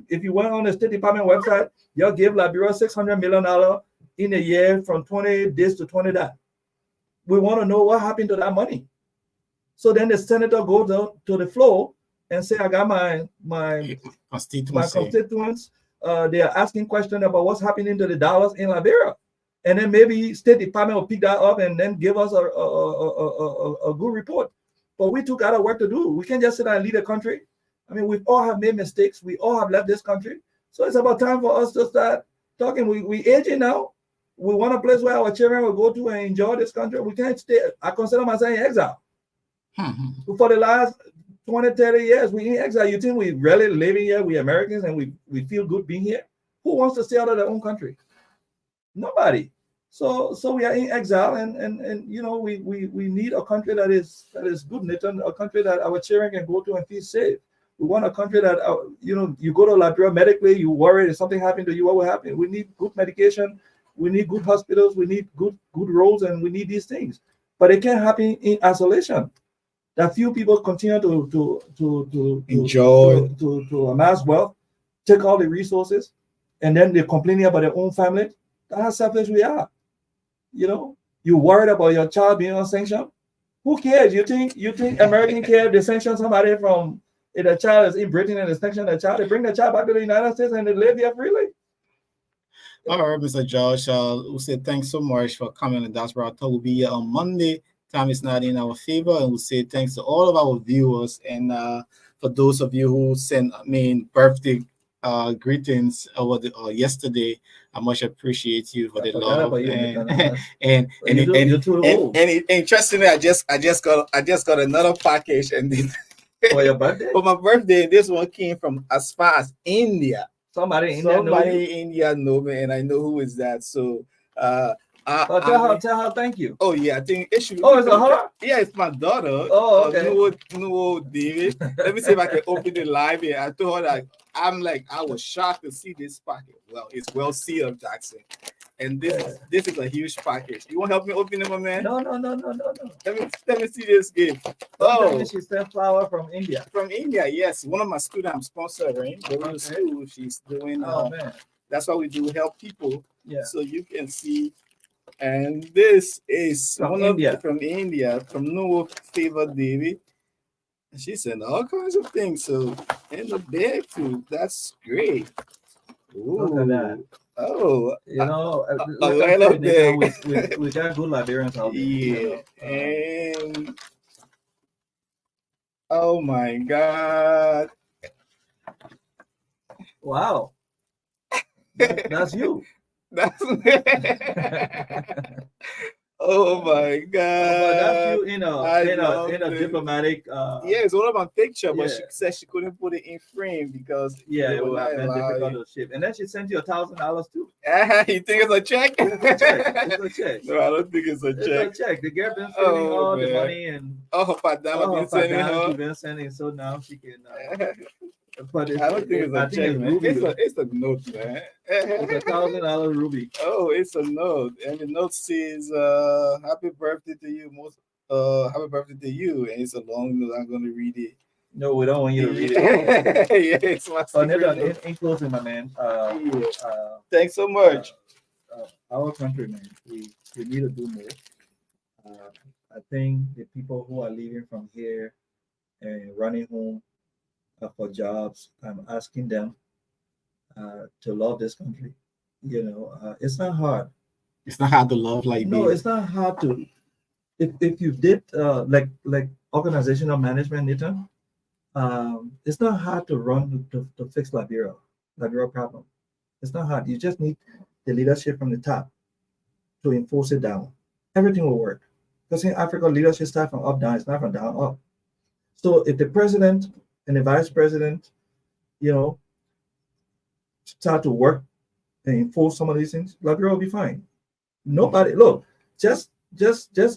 [SPEAKER 8] if you went on the State Department website, you'll give Liberia $600 million in a year from 20 this to 20 that. We want to know what happened to that money. So then the senator goes out to the floor and say, I got my constituents. They are asking questions about what's happening to the dollars in Liberia. And then maybe State Department will pick that up and then give us a good report. But we too got our work to do. We can't just sit and lead a country. I mean, we all have made mistakes. We all have left this country. So it's about time for us to start talking. We aging now. We want a place where our children will go to and enjoy this country. We can't stay. I consider myself in exile. For the last 20, 30 years, we in exile. You think we really living here? We Americans and we feel good being here? Who wants to stay out of their own country? Nobody. So we are in exile, and we need a country that is good, Nathan, a country that our children can go to and feel safe. We want a country that you go to Liberia medically, you worry if something happened to you, what will happen? We need good medication, we need good hospitals, we need good roads, and we need these things. But it can't happen in isolation. That few people continue to enjoy, to amass wealth, take all the resources, and then they're complaining about their own family. That's how selfish we are. You worried about your child being on sanction? Who cares? You think American care if they sanction somebody from if a child is in Britain and they sanction the child, they bring the child back to the United States and they live here freely?
[SPEAKER 1] All right, Mr. Josh, we'll say thanks so much for coming on Diaspora Talk. We'll be here on Monday. Time is not in our favor, and we'll say thanks to all of our viewers and for those of you who sent birthday greetings over yesterday. I much appreciate you for the love and interestingly, I just got another package and
[SPEAKER 8] for your birthday.
[SPEAKER 1] For my birthday, this one came from as far as India.
[SPEAKER 8] Somebody in
[SPEAKER 1] India know me, and I know who is that. So
[SPEAKER 8] tell her thank you.
[SPEAKER 1] Oh yeah, I think it should.
[SPEAKER 8] Oh, it's a her?
[SPEAKER 1] Yeah, it's my daughter.
[SPEAKER 8] Oh, okay.
[SPEAKER 1] No, David. Let me see if I can open it live here. I told her that I was shocked to see this package. Well, it's well sealed, Jackson. And this is a huge package. You want to help me open it, my man?
[SPEAKER 8] No.
[SPEAKER 1] Let me see this gift.
[SPEAKER 8] Oh, she sent flower from India.
[SPEAKER 1] From India, yes. One of my students I'm sponsoring. Going to school. She's doing.
[SPEAKER 8] Man.
[SPEAKER 1] That's why we do help people.
[SPEAKER 8] Yeah.
[SPEAKER 1] So you can see. And this is
[SPEAKER 8] from India.
[SPEAKER 1] From No Favor David. She sent all kinds of things. So in the bag too. That's great. Ooh.
[SPEAKER 8] Look at that.
[SPEAKER 1] Oh,
[SPEAKER 8] a
[SPEAKER 1] lot of bag.
[SPEAKER 8] We got good Liberians out there.
[SPEAKER 1] Yeah. And oh my God.
[SPEAKER 8] Wow. That's you.
[SPEAKER 1] That's oh my God.
[SPEAKER 8] But that's you
[SPEAKER 1] I
[SPEAKER 8] in
[SPEAKER 1] love
[SPEAKER 8] a
[SPEAKER 1] it.
[SPEAKER 8] diplomatic.
[SPEAKER 1] Yeah, it's all about picture, but
[SPEAKER 8] yeah.
[SPEAKER 1] she said she couldn't put it in frame because
[SPEAKER 8] Yeah,
[SPEAKER 1] they
[SPEAKER 8] it
[SPEAKER 1] will
[SPEAKER 8] would
[SPEAKER 1] not
[SPEAKER 8] have been
[SPEAKER 1] allow
[SPEAKER 8] difficult
[SPEAKER 1] you.
[SPEAKER 8] to ship. And then she sent you $1,000 too.
[SPEAKER 1] You think it's a check?
[SPEAKER 8] It's a check. It's a check.
[SPEAKER 1] No, I don't think it's a check.
[SPEAKER 8] It's a check. The girl been sending all the
[SPEAKER 1] man.
[SPEAKER 8] money and
[SPEAKER 1] her padama been sending her.
[SPEAKER 8] She been sending, so now she can. But
[SPEAKER 1] I don't think it's a check, man.
[SPEAKER 8] Ruby.
[SPEAKER 1] It's a note, man.
[SPEAKER 8] It's $1,000 ruby.
[SPEAKER 1] Oh, it's a note, and the note says, "Happy birthday to you, most. Happy birthday to you." And it's a long note. I'm gonna read it.
[SPEAKER 8] No, we don't want you to read it.
[SPEAKER 1] Yeah, it's my secret.
[SPEAKER 8] In closing, my man.
[SPEAKER 1] Thanks so much.
[SPEAKER 8] Our country, man. We need to do more. I think the people who are leaving from here and running home for jobs, I'm asking them to love this country. It's not hard.
[SPEAKER 1] It's not hard to love Liberia.
[SPEAKER 8] No, it's not hard to. If you did like organizational management, Nathan, it's not hard to run to fix Liberia problem. It's not hard. You just need the leadership from the top to enforce it down. Everything will work. Because in Africa, leadership starts from up down. It's not from down up. So if the president and the vice president, start to work and enforce some of these things, Liberia will be fine. Nobody look, just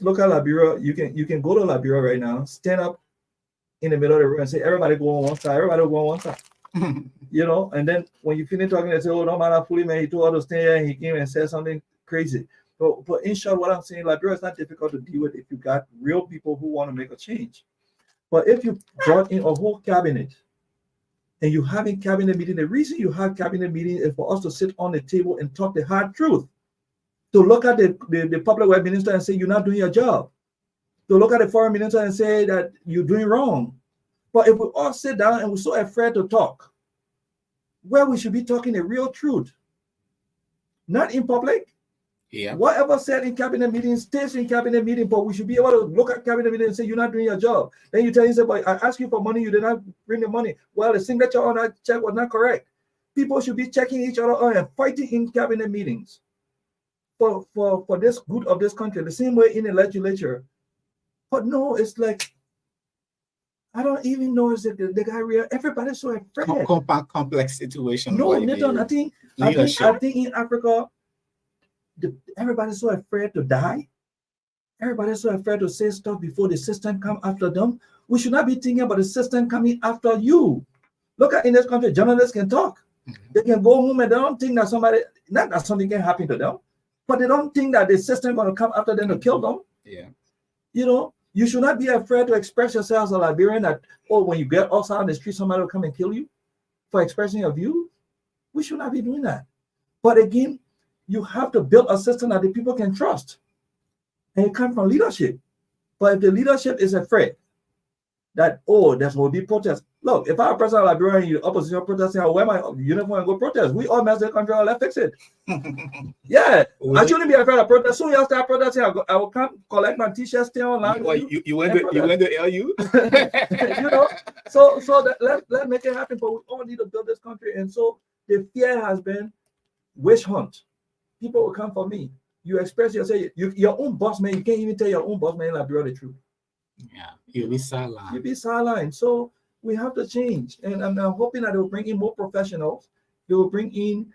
[SPEAKER 8] look at Liberia. You can go to Liberia right now, stand up in the middle of the room and say, everybody go on one side, everybody go on one side. And then when you finish talking, they say, oh, no matter fully, man, he told us to stay here and he came and said something crazy. But in short, what I'm saying, Liberia is not difficult to deal with if you got real people who want to make a change. But if you brought in a whole cabinet and you having cabinet meeting, the reason you have cabinet meeting is for us to sit on the table and talk the hard truth. To look at the public works minister and say you're not doing your job. To look at the foreign minister and say that you're doing wrong. But if we all sit down and we're so afraid to talk, where we should be talking the real truth, not in public.
[SPEAKER 1] Yeah.
[SPEAKER 8] Whatever said in cabinet meeting stays in cabinet meeting, but we should be able to look at cabinet meeting and say you're not doing your job. Then you tell yourself, but I asked you for money, you did not bring the money. Well, the signature on that check was not correct. People should be checking each other out and fighting in cabinet meetings for this good of this country, the same way in the legislature. But no, it's like, I don't even know is it the guy real. Everybody's so afraid.
[SPEAKER 1] Complex situation.
[SPEAKER 8] No, Nathan, I think in Africa, everybody's so afraid to die. Everybody's so afraid to say stuff before the system come after them. We should not be thinking about the system coming after you. Look at in this country, journalists can talk. They can go home and they don't think that not that something can happen to them, but they don't think that the system going to come after them to kill them.
[SPEAKER 1] Yeah.
[SPEAKER 8] You should not be afraid to express yourself as a Liberian that, when you get outside on the street, somebody will come and kill you for expressing your view. We should not be doing that. But again, you have to build a system that the people can trust. And it comes from leadership. But if the leadership is afraid that, there will be protests. Look, if I'm a president of Liberia and the opposition protesting, I'll wear my uniform and go protest. We all mess the country, let's fix it. Yeah. I shouldn't be afraid of protest. Soon you start protesting, I will come collect my t-shirt, stay online.
[SPEAKER 1] You went to LU?
[SPEAKER 8] So let's make it happen. But we all need to build this country. And so the fear has been witch hunt. People will come for me. You express yourself, your own boss man, you can't even tell your own boss man in Liberia the truth.
[SPEAKER 1] Yeah, you'll be sidelined.
[SPEAKER 8] You'll be sidelined. So we have to change. And I'm hoping that they will bring in more professionals. They will bring in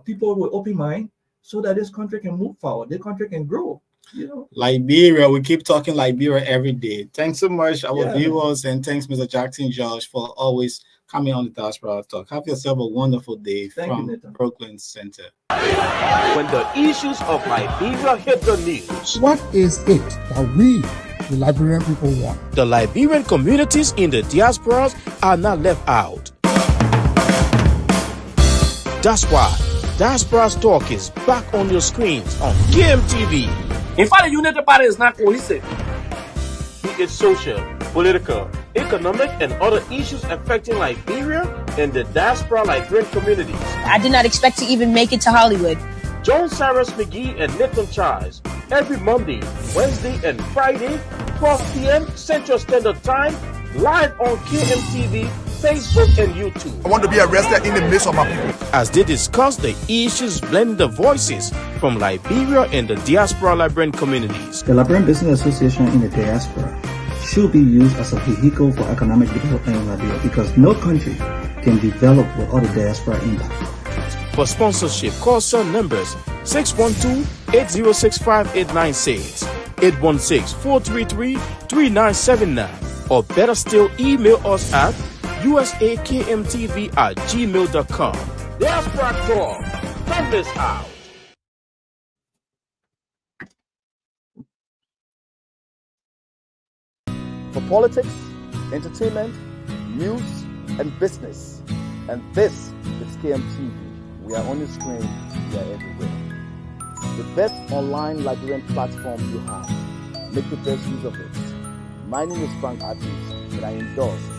[SPEAKER 8] people with open mind so that this country can move forward. This country can grow.
[SPEAKER 1] Liberia, we keep talking Liberia every day. Thanks so much, our viewers, and thanks, Mr. Jackson George, for always coming on the Diaspora Talk. Have yourself a wonderful day from Brooklyn Center.
[SPEAKER 14] When the issues of Liberia hit the news,
[SPEAKER 6] what is it that we, the Liberian people, want?
[SPEAKER 14] The Liberian communities in the diasporas are not left out. That's why Diaspora Talk is back on your screens on KMTV.
[SPEAKER 17] In fact, the United Party is not cohesive.
[SPEAKER 14] Be it social, political, economic, and other issues affecting Liberia and the diaspora Liberian communities.
[SPEAKER 18] I did not expect to even make it to Hollywood.
[SPEAKER 14] Join Cyrus McGee and Nathan Charles every Monday, Wednesday, and Friday, 12 p.m. Central Standard Time, live on KMTV Facebook and YouTube.
[SPEAKER 7] I want to be arrested in the midst of my people.
[SPEAKER 14] As they discuss the issues, blending the voices from Liberia and the diaspora Liberian communities.
[SPEAKER 8] The Liberian Business Association in the diaspora should be used as a vehicle for economic development in Liberia because no country can develop without a diaspora impact.
[SPEAKER 14] For sponsorship, call some numbers 612-806-5896, 816-433-3979, or better still, email us at usakmtv@gmail.com. Diaspora Talk, from this house.
[SPEAKER 19] For politics, entertainment, news, and business. And this is KMTV. We are on the screen, we are everywhere. The best online Liberian platform you have. Make the best use of it. My name is Frank Adams, and I endorse